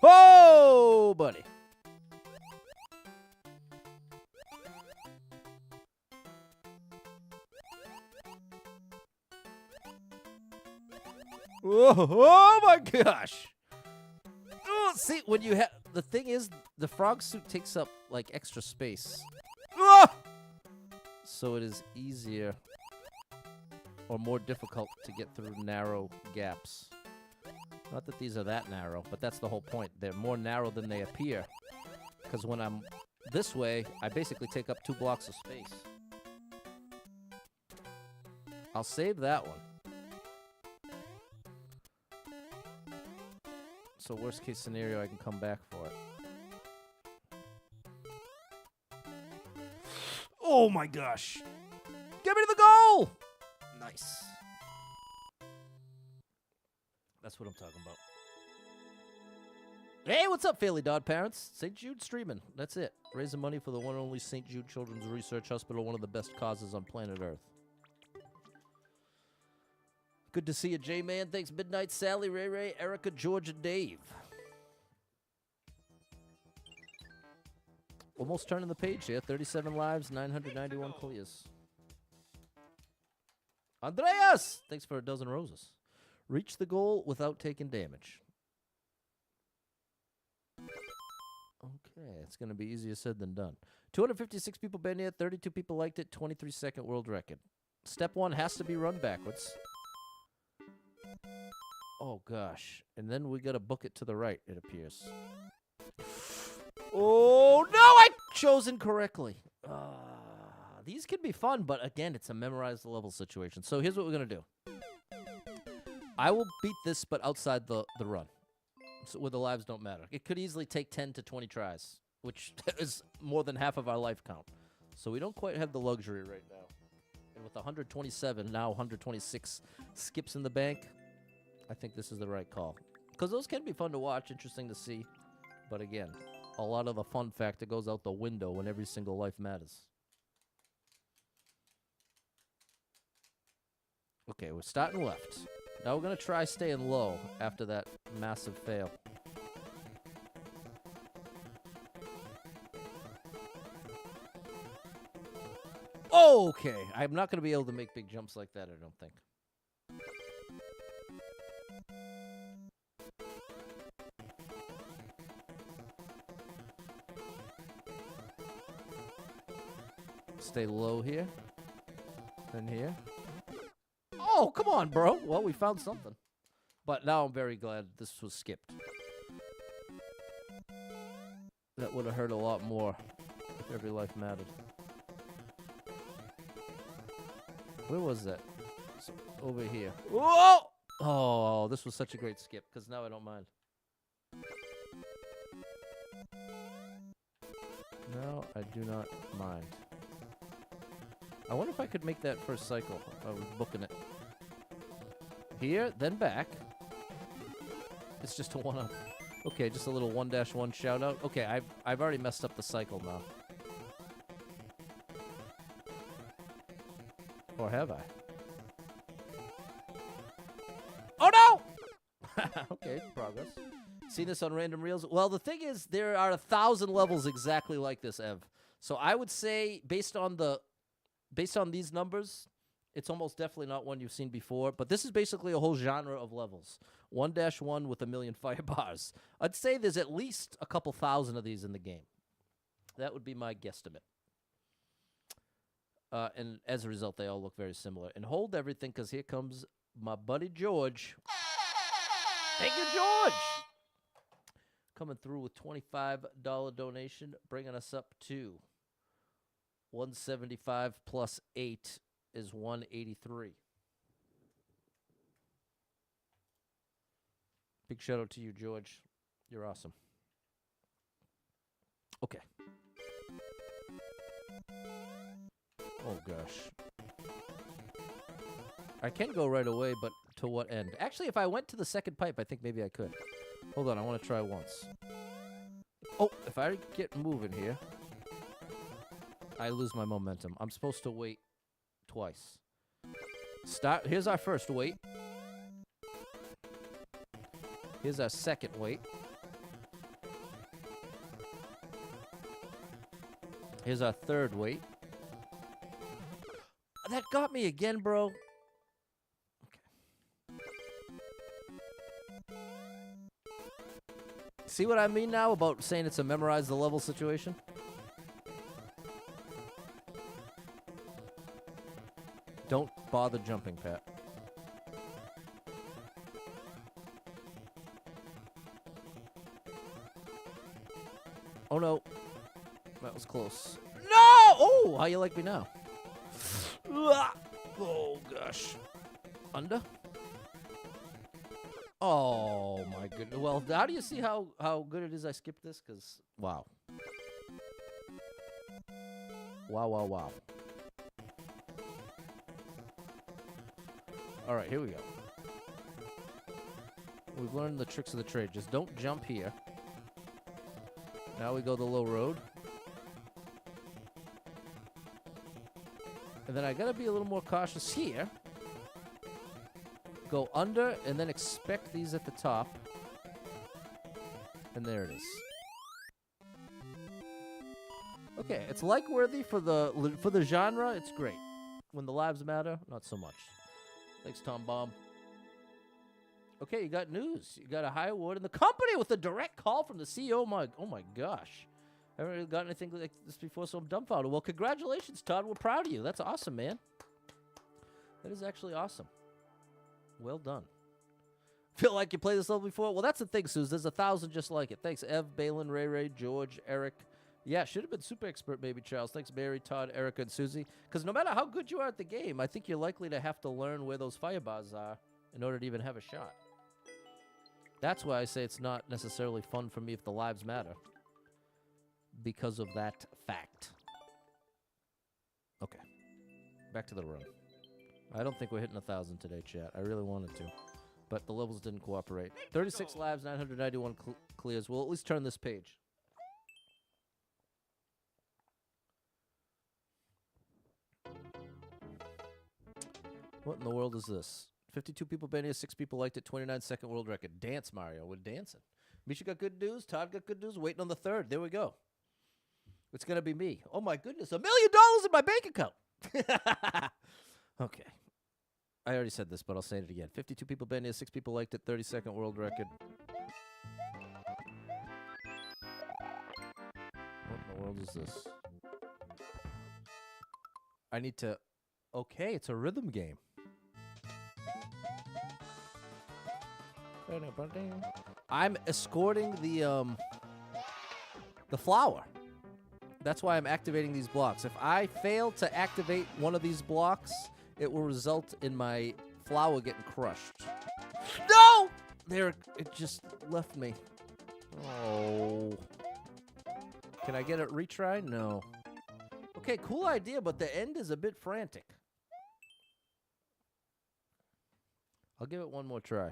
Oh, buddy. Oh my gosh. Oh, see, when you have the thing is the frog suit takes up like extra space. Ah! So it is easier or more difficult to get through narrow gaps. Not that these are that narrow, but that's the whole point. They're more narrow than they appear. Because when I'm this way, I basically take up 2 blocks of space. I'll save that one. So worst case scenario, I can come back for it. Oh my gosh. Get me to the goal! Nice. That's what I'm talking about. Hey, what's up, Fairly Dodd parents? St. Jude streaming. That's it. Raising money for the one and only St. Jude Children's Research Hospital, one of the best causes on planet Earth. Good to see you, J-Man. Thanks, Midnight, Sally, Ray Ray, Erica, George, and Dave. Almost turning the page here. 37 lives, 991 clears. Andreas! Thanks for a dozen roses. Reach the goal without taking damage. Okay, it's going to be easier said than done. 256 people been here, 32 people liked it, 23 second world record. Step 1 has to be run backwards. Oh, gosh. And then we got to book it to the right, it appears. Oh, no, I chose incorrectly. These can be fun, but again, it's a memorized level situation. So here's what we're going to do. I will beat this, but outside the run, so where the lives don't matter. It could easily take 10 to 20 tries, which is more than half of our life count. So we don't quite have the luxury right now. And with 127, now 126 skips in the bank, I think this is the right call. Because those can be fun to watch, interesting to see. But again, a lot of the fun factor goes out the window when every single life matters. Okay, we're starting left. Now we're going to try staying low after that massive fail. Okay, I'm not going to be able to make big jumps like that, I don't think. Stay low here. Then here. Oh, come on, bro. Well, we found something. But now I'm very glad this was skipped. That would have hurt a lot more if every life mattered. Where was that? So, over here. Whoa! Oh, this was such a great skip, because now I don't mind. No, I do not mind. I wonder if I could make that first cycle. I was booking it. Here, then back. It's just a one-up. Okay, just a little 1-1 shout-out. Okay, I've already messed up the cycle now. Or have I? Oh, no! Okay, progress. Seen this on random reels? Well, the thing is, there are 1,000 levels exactly like this, Ev. So I would say, based on these numbers, it's almost definitely not one you've seen before. But this is basically a whole genre of levels. 1-1 with 1,000,000 fire bars. I'd say there's at least a couple thousand of these in the game. That would be my guesstimate. And as a result, they all look very similar. And hold everything, because here comes my buddy George. Thank you, George! Coming through with $25 donation, bringing us up to 175 plus 8 is 183. Big shout out to you, George. You're awesome. Okay. Oh, gosh. I can go right away, but to what end? Actually, if I went to the second pipe, I think maybe I could. Hold on, I want to try once. Oh, if I get moving here, I lose my momentum. I'm supposed to wait twice. Here's our first wait. Here's our second wait. Here's our third wait. That got me again, bro. Okay. See what I mean now about saying it's a memorize the level situation? Don't bother jumping, Pat. Oh, no. That was close. No! Oh, how you like me now? Oh, gosh. Under? Oh, my goodness. Well, how do you see how good it is I skipped this? Because, wow. Wow, wow, wow. All right, here we go. We've learned the tricks of the trade. Just don't jump here. Now we go the low road. And then I gotta be a little more cautious here. Go under, and then expect these at the top. And there it is. Okay, it's like-worthy for the genre. It's great. When the lives matter, not so much. Thanks, Tom Bomb. Okay, you got news. You got a high award in the company with a direct call from the CEO. Oh my gosh. I haven't really got anything like this before, so I'm dumbfounded. Well, congratulations, Todd. We're proud of you. That's awesome, man. That is actually awesome. Well done. Feel like you played this level before? Well, that's the thing, Suze. There's 1,000 just like it. Thanks, Ev, Balin, Ray, George, Eric. Yeah, should have been super expert, maybe, Charles. Thanks, Mary, Todd, Erica, and Susie. Because no matter how good you are at the game, I think you're likely to have to learn where those fire bars are in order to even have a shot. That's why I say it's not necessarily fun for me if the lives matter. Because of that fact. Okay. Back to the room. I don't think we're hitting 1,000 today, chat. I really wanted to. But the levels didn't cooperate. 36 lives, 991 clears. We'll at least turn this page. What in the world is this? 52 people banned it, 6 people liked it, 29-second world record. Dance, Mario. We're dancing. Misha got good news. Todd got good news. Waiting on the third. There we go. It's going to be me. Oh, my goodness. $1 million in my bank account. Okay. I already said this, but I'll say it again. 52 people banned it, 6 people liked it, 30-second world record. What in the world is this? I need to... Okay, it's a rhythm game. I'm escorting the flower. That's why I'm activating these blocks. If I fail to activate one of these blocks, it will result in my flower getting crushed. No! There, it just left me. Oh. Can I get a retry? No. Okay, cool idea, but the end is a bit frantic. I'll give it one more try.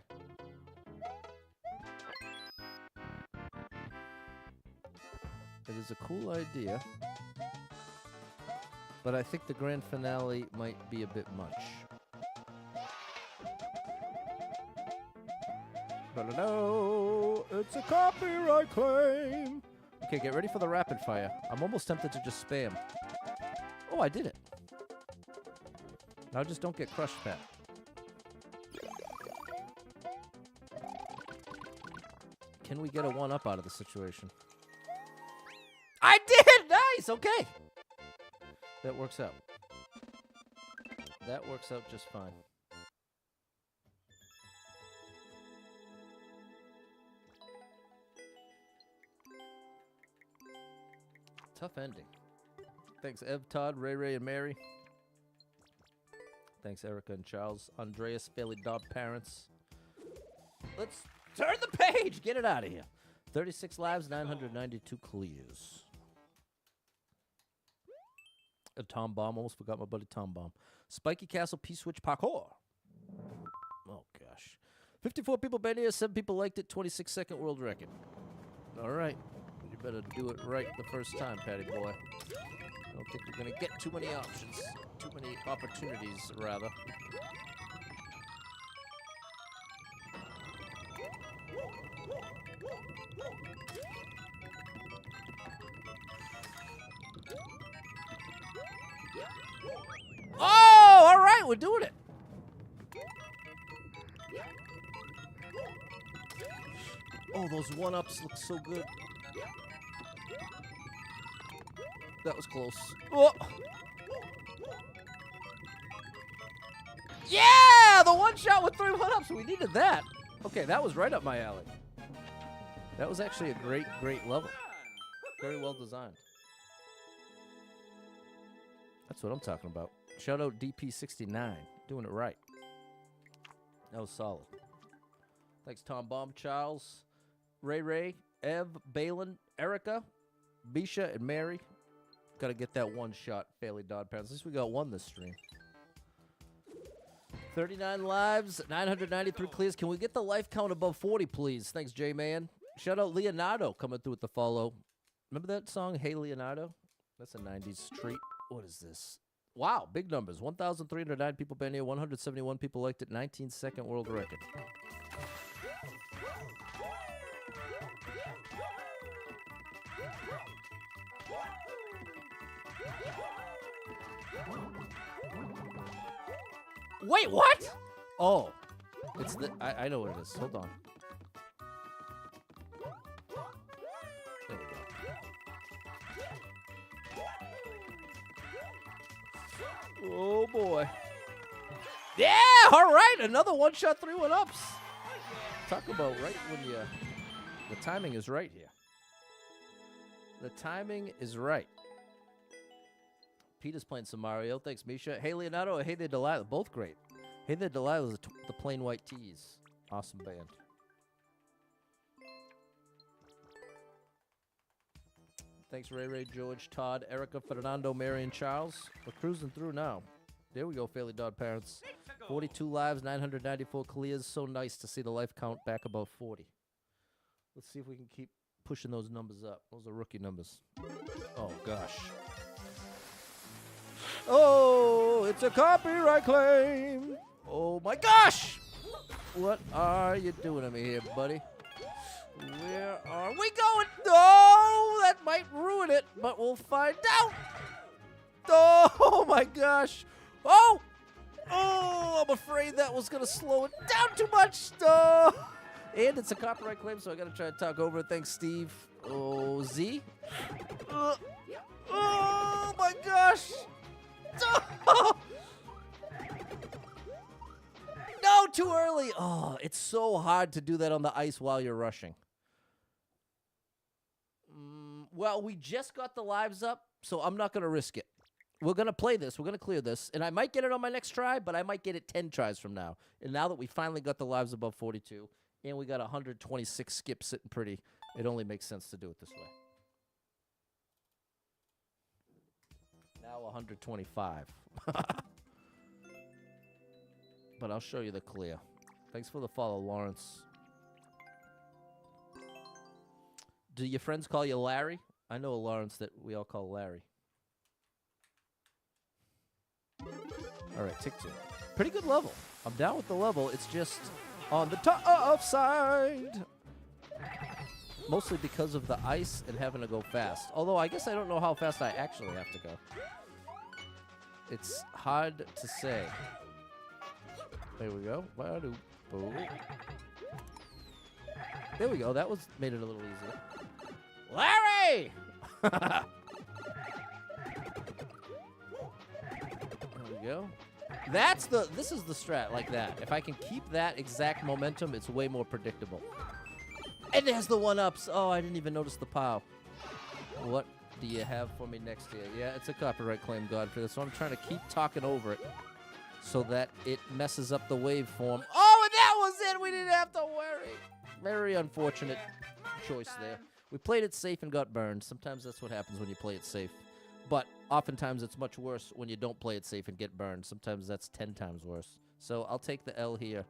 It is a cool idea, but I think the grand finale might be a bit much. Hello, it's a copyright claim. Okay, get ready for the rapid fire. I'm almost tempted to just spam. Oh, I did it. Now just don't get crushed, Pat. Can we get a one-up out of the situation? I did! Nice! Okay. That works out. That works out just fine. Tough ending. Thanks, Ev, Todd, Ray, and Mary. Thanks, Erica and Charles. Andreas, Bailey, Dodd, parents. Let's turn the page! Get it out of here. 36 lives, 992 clears. A Tom Bomb. Almost forgot my buddy Tom Bomb. Spiky Castle, P-Switch, Parkour. Oh, gosh. 54 people been here. 7 people liked it. 26-second world record. All right. You better do it right the first time, Patty boy. I don't think you're going to get too many options. Too many opportunities, rather. Oh, all right, we're doing it. Oh, those one-ups look so good. That was close. Oh. Yeah, the one shot with 3 one-ups. We needed that. Okay, that was right up my alley. That was actually a great, great level. Very well designed. That's what I'm talking about. Shout out DP69. Doing it right. That was solid. Thanks, Tom Bomb, Charles, Ray, Ev, Balin, Erica, Bisha, and Mary. Got to get that one shot, Bailey Dodd Parents. At least we got one this stream. 39 lives, 993 clears. Can we get the life count above 40, please? Thanks, J-Man. Shout out Leonardo coming through with the follow. Remember that song, Hey Leonardo? That's a 90s treat. What is this? Wow, big numbers. 1,309 people been here. 171 people liked it. 19-second world record. Wait, what? Oh, it's the. I know what it is. Hold on. There we go. Oh boy. Yeah, all right. Another one-shot, 3 one-ups. Talk about right when you. The timing is right here. The timing is right. Peter's playing some Mario. Thanks, Misha. Hey, Leonardo. Hey, there, Delilah. Both great. Hey, there, Delilah is the Plain White Tees. Awesome band. Thanks, Ray, George, Todd, Erica, Fernando, Mary, and Charles. We're cruising through now. There we go, Fairly Dodd Parents. 42 lives, 994 clears. So nice to see the life count back above 40. Let's see if we can keep pushing those numbers up. Those are rookie numbers. Oh, gosh. Oh, it's a copyright claim. Oh, my gosh. What are you doing to me here, buddy? Where are we going? Oh, that might ruin it, but we'll find out. Oh, my gosh. Oh, I'm afraid that was going to slow it down too much. Oh. And it's a copyright claim, so I got to try to talk over it. Thanks, Steve. Oh, Z. Oh, my gosh. No, too early. Oh, it's so hard to do that on the ice while you're rushing. Well, we just got the lives up, so I'm not going to risk it. We're going to play this. We're going to clear this. And I might get it on my next try, but I might get it 10 tries from now. And now that we finally got the lives above 42, and we got 126 skips sitting pretty, it only makes sense to do it this way. Now 125. But I'll show you the clear. Thanks for the follow, Lawrence. Do your friends call you Larry? I know a Lawrence that we all call Larry. All right, tick 2. Pretty good level. I'm down with the level. It's just on the tough side. Mostly because of the ice and having to go fast. Although I guess I don't know how fast I actually have to go. It's hard to say. There we go. There we go. That made it a little easier. Larry! There we go. This is the strat, like that. If I can keep that exact momentum, it's way more predictable. And there's the one-ups. Oh, I didn't even notice the POW. What do you have for me next year? Yeah, it's a copyright claim, Godfrey. So I'm trying to keep talking over it so that it messes up the waveform. Oh, and that was it! We didn't have to worry. Very unfortunate choice there. We played it safe and got burned. Sometimes that's what happens when you play it safe. But oftentimes it's much worse when you don't play it safe and get burned. Sometimes that's 10 times worse. So I'll take the L here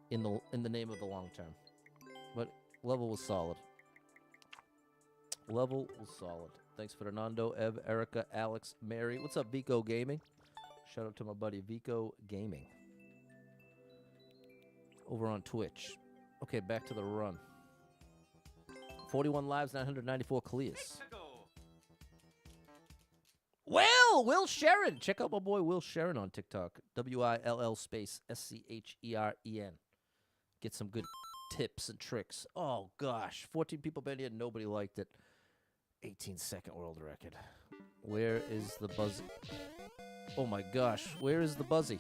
in the name of the long term. But level was solid. Level was solid. Thanks for Fernando, Ev, Erica, Alex, Mary. What's up, Vico Gaming? Shout out to my buddy Vico Gaming. Over on Twitch. Okay, back to the run. 41 lives, 994 clears. Will Sharon. Check out my boy Will Sharon on TikTok. WILL space SCHEREN. Get some good tips and tricks. Oh, gosh. 14 people been here. Nobody liked it. 18-second world record. Where is the buzzy? Oh, my gosh. Where is the buzzy?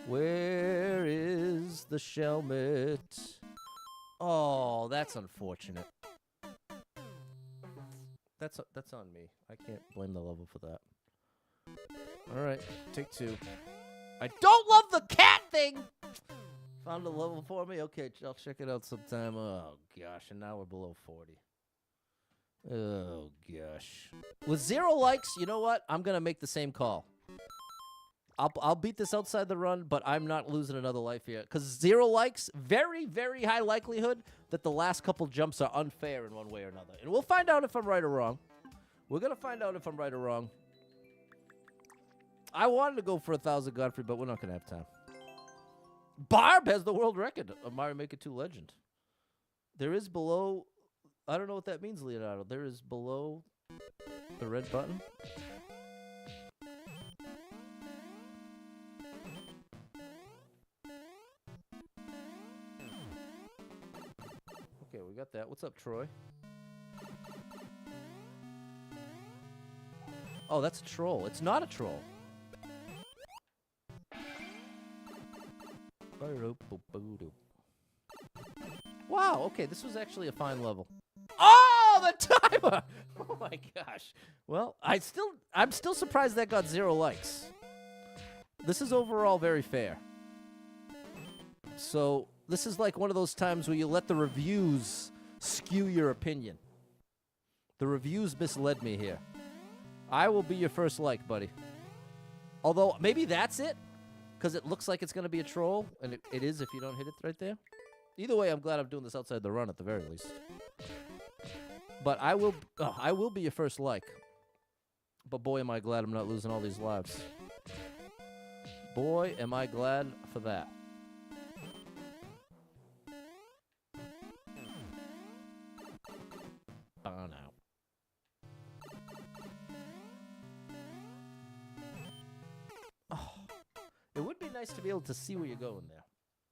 Where is the Shelmet? Oh, that's unfortunate. That's on me. I can't blame the level for that. All right, take 2. I don't love the cat thing. Found a level for me. Okay, I'll check it out sometime. Oh gosh, and now we're below 40. Oh gosh. With 0 likes, you know what? I'm gonna make the same call. I'll beat this outside the run, but I'm not losing another life here. Because 0 likes, very, very high likelihood that the last couple jumps are unfair in one way or another. And we'll find out if I'm right or wrong. We're going to find out if I'm right or wrong. I wanted to go for 1,000 Godfrey, but we're not going to have time. Barb has the world record of Mario Maker 2 Legend. There is below... I don't know what that means, Leonardo. There is below the red button. Okay, we got that. What's up, Troy? Oh, that's a troll. It's not a troll. Wow, okay, this was actually a fine level. Oh, the timer! Oh my gosh. Well, I'm still surprised that got 0 likes. This is overall very fair. So, this is like one of those times where you let the reviews skew your opinion. The reviews misled me here. I will be your first like, buddy. Although, maybe that's it, because it looks like it's going to be a troll, and it is if you don't hit it right there. Either way, I'm glad I'm doing this outside the run at the very least. But I will be your first like. But boy, am I glad I'm not losing all these lives. Boy, am I glad for that. On out. Oh, it would be nice to be able to see where you're going there.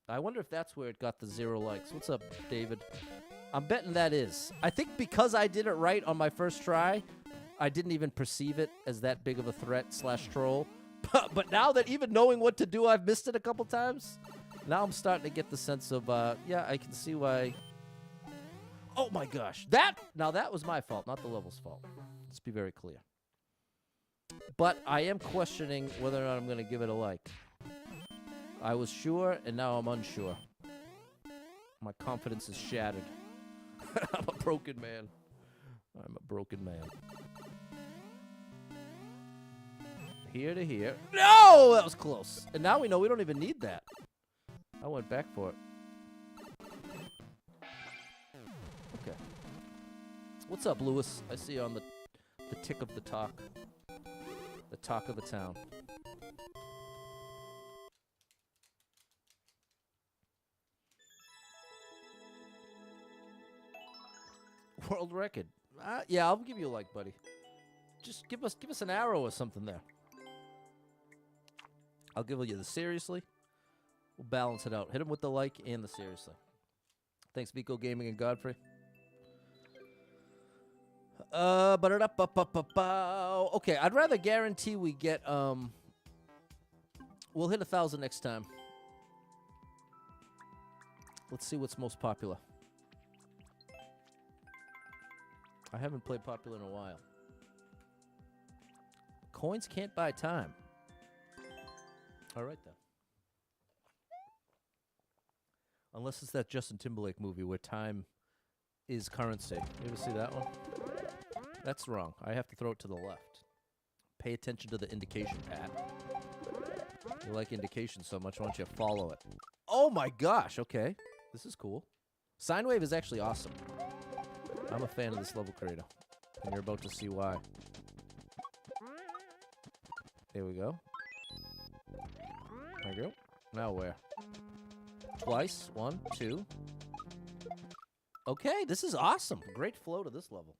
I wonder if that's where it got the 0 likes. What's up, David? I'm betting that is. I think because I did it right on my first try, I didn't even perceive it as that big of a threat / troll. But now that even knowing what to do, I've missed it a couple times. Now I'm starting to get the sense of, yeah, I can see why. Oh my gosh. That was my fault, not the level's fault. Let's be very clear. But I am questioning whether or not I'm going to give it a like. I was sure, and now I'm unsure. My confidence is shattered. I'm a broken man. I'm a broken man. Here to here. No! That was close. And now we know we don't even need that. I went back for it. Okay. What's up, Lewis? I see you on the tick of the talk. The talk of the town. World record. Yeah, I'll give you a like, buddy. Just give us an arrow or something there. I'll give you the seriously. We'll balance it out. Hit him with the like and the seriously. Thanks, Vico Gaming and Godfrey. Okay, I'd rather guarantee we get we'll hit 1,000 next time. Let's see what's most popular. I haven't played popular in a while. Coins can't buy time. All right, then. Unless it's that Justin Timberlake movie where time is currency. You ever see that one? That's wrong. I have to throw it to the left. Pay attention to the indication, Pat. You like indication so much, why don't you follow it? Oh my gosh, okay. This is cool. Sine wave is actually awesome. I'm a fan of this level creator. And you're about to see why. Here we go. There we go. Now where? Twice. 1, 2. Okay, this is awesome. Great flow to this level.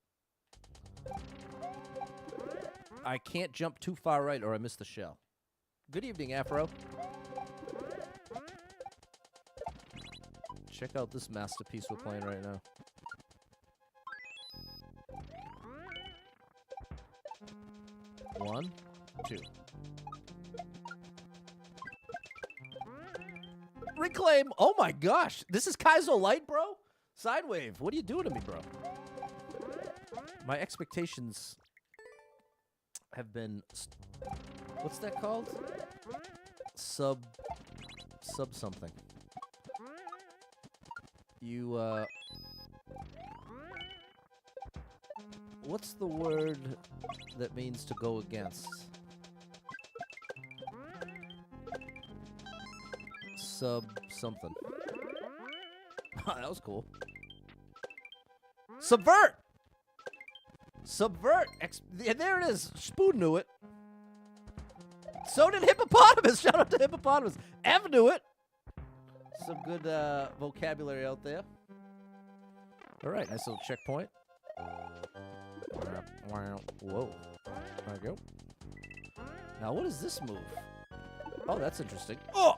I can't jump too far right or I miss the shell. Good evening, Afro. Check out this masterpiece we're playing right now. One, 2. Reclaim. Oh my gosh. This is Kaizo Light, bro? Sine wave. What are you doing to me, bro? My expectations have been... What's that called? Sub something. You, what's the word that means to go against? Sub something. That was cool. Subvert! Subvert! And there it is. Spoon knew it. So did Hippopotamus. Shout out to Hippopotamus. Ev knew it. Some good vocabulary out there. All right, nice little checkpoint. Whoa. There we go. Now, what is this move? Oh, that's interesting. Oh!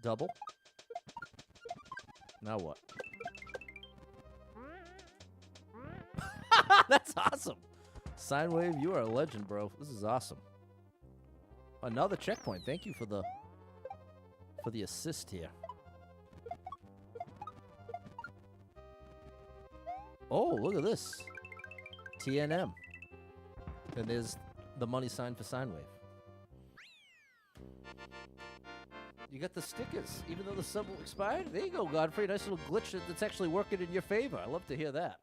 Double. Now what? That's awesome. Sine wave, you are a legend, bro. This is awesome. Another checkpoint. Thank you for the assist here. Oh, look at this. TNM. And there's the money sign for sine wave. You got the stickers, even though the sub will expire. There you go, Godfrey. Nice little glitch that's actually working in your favor. I love to hear that.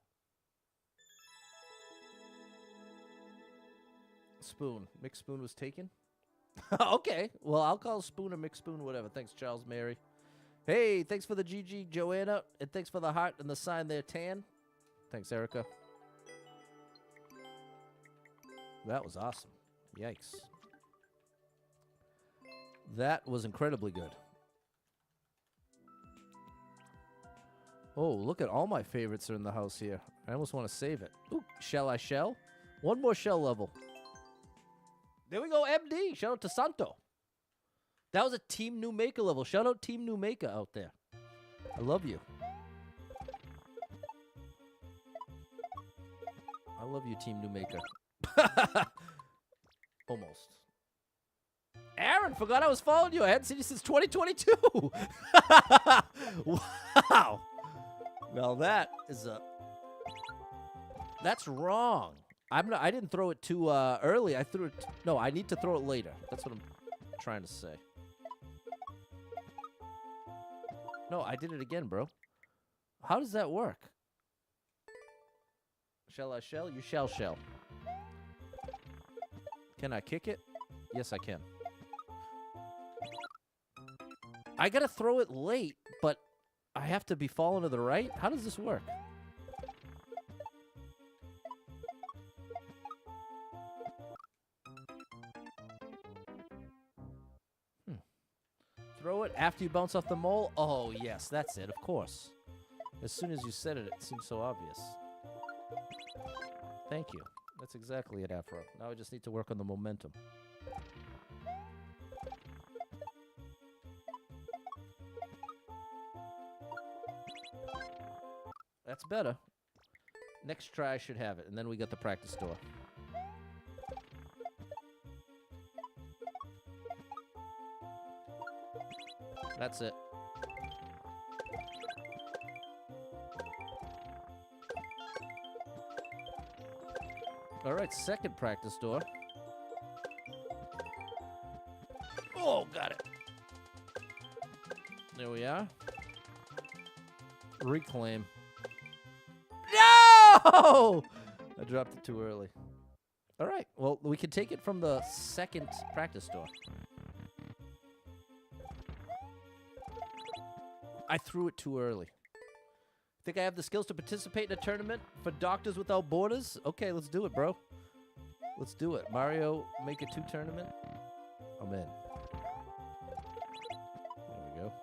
Spoon. Mixed spoon was taken? Okay. Well, I'll call spoon or mixed spoon, whatever. Thanks, Charles Mary. Hey, thanks for the GG, Joanna. And thanks for the heart and the sign there, Tan. Thanks, Erica. That was awesome. Yikes. That was incredibly good. Oh, look at all my favorites are in the house here. I almost want to save it. Ooh, shall I shell? One more shell level. There we go, MD. Shout out to Santo. That was a Team New Maker level. Shout out Team New Maker out there. I love you. I love you, Team New Maker. Almost. Sharon, forgot I was following you. I hadn't seen you since 2022. Wow. Well, that is a... That's wrong. I didn't throw it too early. I threw it... No, I need to throw it later. That's what I'm trying to say. No, I did it again, bro. How does that work? Shall I shell? You shall shell. Can I kick it? Yes, I can. I gotta throw it late, but I have to be falling to the right? How does this work? Throw it after you bounce off the mole? Oh, yes, that's it, of course. As soon as you said it, it seemed so obvious. Thank you. That's exactly it, Afro. Now I just need to work on the momentum. That's better. Next try I should have it, and then we get the practice door. That's it. All right, second practice door. Oh, got it. There we are. Reclaim. No! I dropped it too early. All right, well, we can take it from the second practice door. I threw it too early. Think I have the skills to participate in a tournament for Doctors Without Borders? Okay, let's do it, bro. Let's do it. Mario Maker 2 tournament? I'm in. There we go.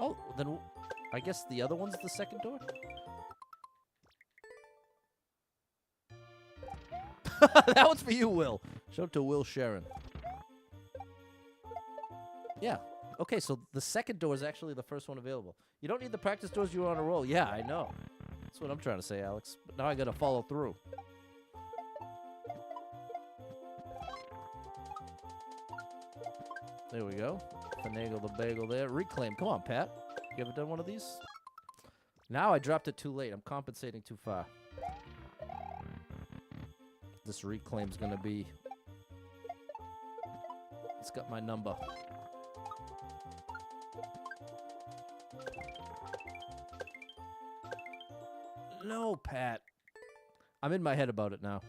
Oh, then I guess the other one's the second door? That one's for you, Will. Show it to Will Sharon. Yeah. Okay, so the second door is actually the first one available. You don't need the practice doors, you're on a roll. Yeah, I know. That's what I'm trying to say, Alex. But now I gotta follow through. There we go. Finagle the bagel there. Reclaim. Come on, Pat. You ever done one of these? Now I dropped it too late. I'm compensating too far. This reclaim's gonna be... It's got my number. No, Pat. I'm in my head about it now.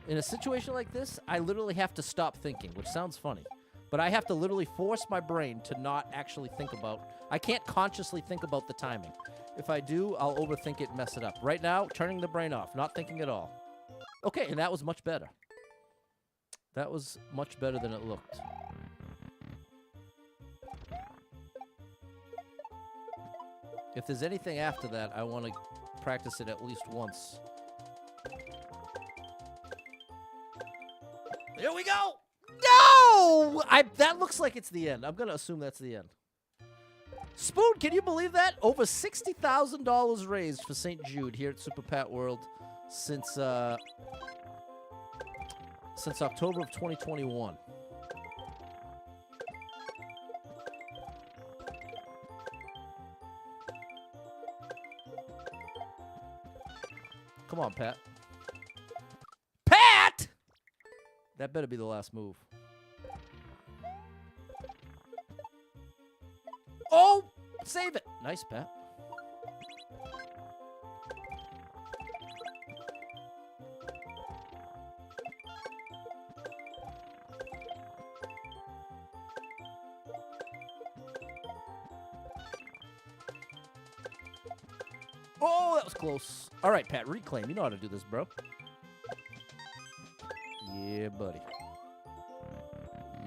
In a situation like this, I literally have to stop thinking, which sounds funny. But I have to literally force my brain to not actually think about... I can't consciously think about the timing. If I do, I'll overthink it and mess it up. Right now, turning the brain off, not thinking at all. Okay, and that was much better. That was much better than it looked. If there's anything after that, I want to practice it at least once. There we go! No! That looks like it's the end. I'm going to assume that's the end. Spoon, can you believe that? Over $60,000 raised for St. Jude here at Super Pat World since October of 2021. Come on, Pat. Pat! That better be the last move. Oh! Save it! Nice, Pat. Oh, that was close. All right, Pat, reclaim. You know how to do this, bro. Yeah, buddy.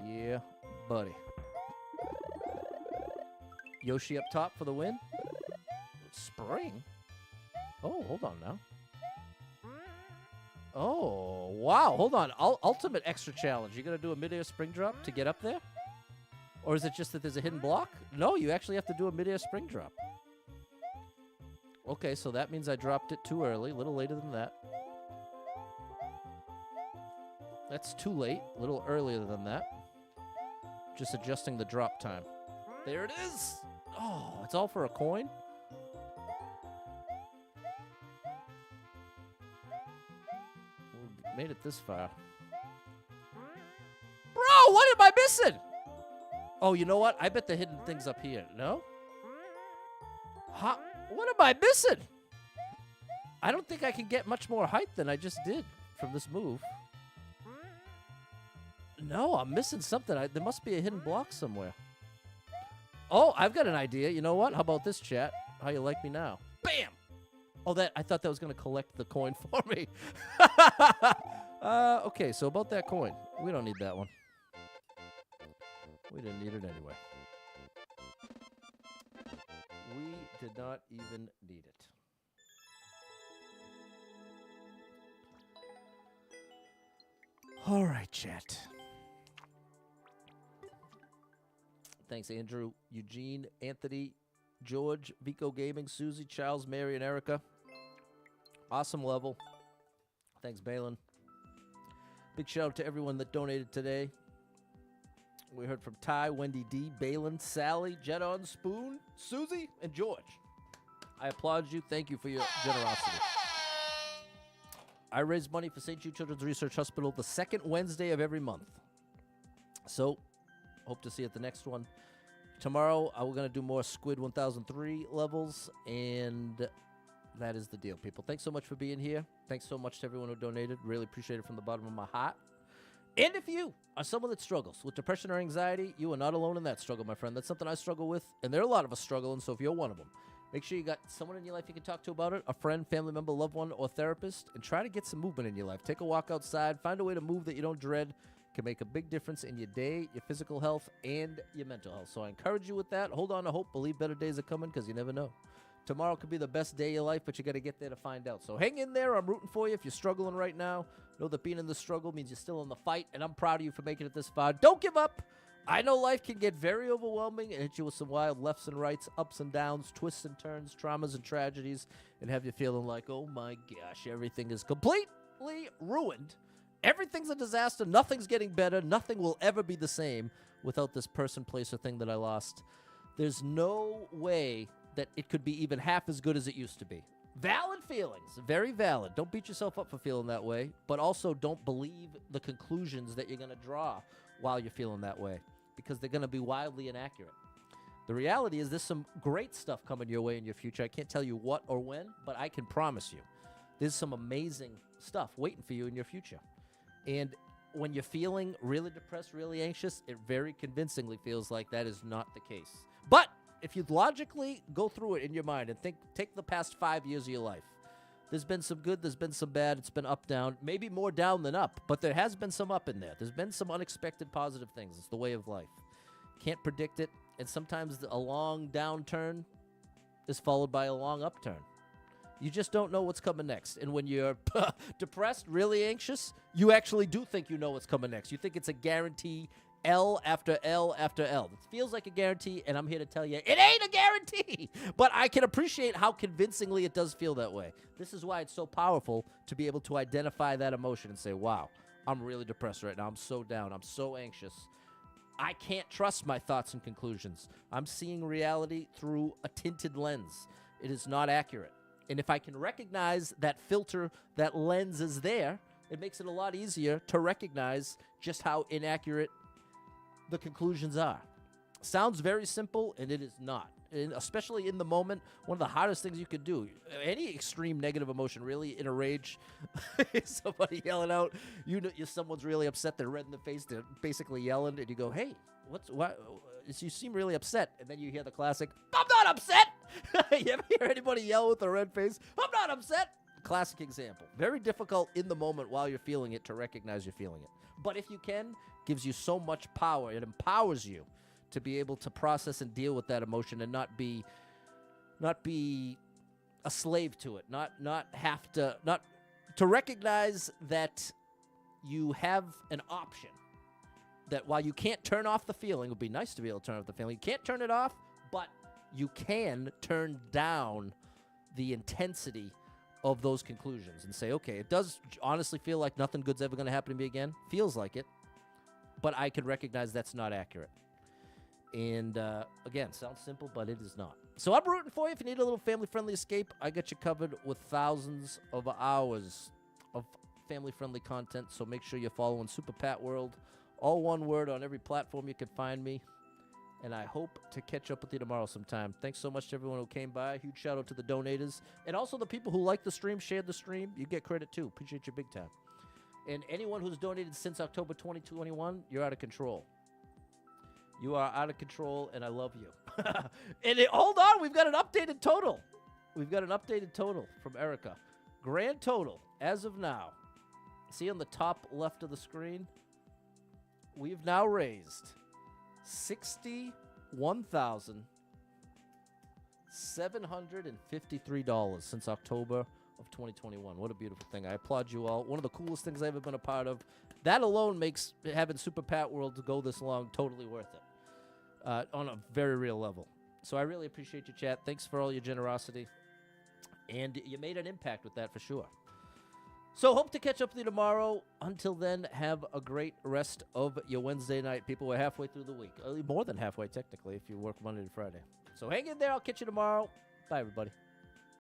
Yeah, buddy. Yoshi up top for the win. Spring? Oh, hold on now. Oh, wow. Hold on. Ultimate extra challenge. You going to do a mid-air spring drop to get up there? Or is it just that there's a hidden block? No, you actually have to do a mid-air spring drop. Okay, so that means I dropped it too early. A little later than that. That's too late. A little earlier than that. Just adjusting the drop time. There it is. Oh, it's all for a coin? We made it this far. Bro, what am I missing? Oh, you know what? I bet the hidden thing's up here. No? What am I missing? I don't think I can get much more height than I just did from this move. No, I'm missing something. There must be a hidden block somewhere. Oh, I've got an idea. You know what? How about this, chat? How you like me now? Bam! Oh, I thought that was going to collect the coin for me. Okay, so about that coin. We don't need that one. We didn't need it anyway. We did not even need it. All right, chat. Thanks, Andrew, Eugene, Anthony, George, Vico Gaming, Susie, Charles, Mary, and Erica. Awesome level. Thanks, Balin. Big shout out to everyone that donated today. We heard from Ty, Wendy D, Balin, Sally, Jedon, Spoon, Susie, and George. I applaud you. Thank you for your generosity. I raise money for St. Jude Children's Research Hospital the second Wednesday of every month. So, hope to see you at the next one. Tomorrow, we're going to do more Squid 1003 levels, and that is the deal, people. Thanks so much for being here. Thanks so much to everyone who donated. Really appreciate it from the bottom of my heart. And if you are someone that struggles with depression or anxiety, you are not alone in that struggle, my friend. That's something I struggle with, and there are a lot of us struggling, so if you're one of them, make sure you got someone in your life you can talk to about it, a friend, family member, loved one, or therapist, and try to get some movement in your life. Take a walk outside. Find a way to move that you don't dread. Can make a big difference in your day, your physical health, and your mental health. So I encourage you with that. Hold on to hope. Believe better days are coming because you never know. Tomorrow could be the best day of your life, but you got to get there to find out. So hang in there. I'm rooting for you. If you're struggling right now, know that being in the struggle means you're still in the fight, and I'm proud of you for making it this far. Don't give up. I know life can get very overwhelming and hit you with some wild lefts and rights, ups and downs, twists and turns, traumas and tragedies, and have you feeling like, oh my gosh, everything is completely ruined. Everything's a disaster. Nothing's getting better. Nothing will ever be the same without this person, place, or thing that I lost. There's no way that it could be even half as good as it used to be. Valid feelings. Very valid. Don't beat yourself up for feeling that way, but also don't believe the conclusions that you're going to draw while you're feeling that way, because they're going to be wildly inaccurate. The reality is there's some great stuff coming your way in your future. I can't tell you what or when, but I can promise you there's some amazing stuff waiting for you in your future. And when you're feeling really depressed, really anxious, it very convincingly feels like that is not the case. But if you logically go through it in your mind and take the past 5 years of your life, there's been some good, there's been some bad, it's been up, down, maybe more down than up, but there has been some up in there. There's been some unexpected positive things. It's the way of life. Can't predict it, and sometimes a long downturn is followed by a long upturn. You just don't know what's coming next. And when you're depressed, really anxious, you actually do think you know what's coming next. You think it's a guarantee, L after L after L. It feels like a guarantee, and I'm here to tell you, it ain't a guarantee. But I can appreciate how convincingly it does feel that way. This is why it's so powerful to be able to identify that emotion and say, wow, I'm really depressed right now. I'm so down. I'm so anxious. I can't trust my thoughts and conclusions. I'm seeing reality through a tinted lens. It is not accurate. And if I can recognize that filter, that lens is there, it makes it a lot easier to recognize just how inaccurate the conclusions are. Sounds very simple, and it is not. And especially in the moment, one of the hardest things you could do, any extreme negative emotion, really in a rage, somebody yelling out, someone's really upset, they're red in the face, they're basically yelling, and you go, hey, what? You seem really upset, and then you hear the classic, I'm not upset! You ever hear anybody yell with a red face? I'm not upset! Classic example. Very difficult in the moment while you're feeling it to recognize you're feeling it. But if you can, gives you so much power. It empowers you to be able to process and deal with that emotion and not be a slave to it. Not to recognize that you have an option. That while you can't turn off the feeling, it would be nice to be able to turn off the feeling. You can't turn it off, but you can turn down the intensity of those conclusions and say, okay, it does honestly feel like nothing good's ever going to happen to me again. Feels like it, but I can recognize that's not accurate. And again, sounds simple, but it is not. So I'm rooting for you. If you need a little family-friendly escape, I got you covered with thousands of hours of family-friendly content. So make sure you're following Super Pat World, all one word, on every platform you can find me. And I hope to catch up with you tomorrow sometime. Thanks so much to everyone who came by. Huge shout out to the donators. And also the people who liked the stream, shared the stream. You get credit too. Appreciate you big time. And anyone who's donated since October 2021, you're out of control. You are out of control, and I love you. And hold on, we've got an updated total. We've got an updated total from Erica. Grand total, as of now. See on the top left of the screen? We've now raised $61,753 since October of 2021. What a beautiful thing. I applaud you all. One of the coolest things I've ever been a part of. That alone makes having Super Pat World to go this long totally worth it on a very real level. So I really appreciate your chat. Thanks for all your generosity. And you made an impact with that for sure. So hope to catch up with you tomorrow. Until then, have a great rest of your Wednesday night. People, we're halfway through the week. More than halfway, technically, if you work Monday to Friday. So hang in there. I'll catch you tomorrow. Bye, everybody.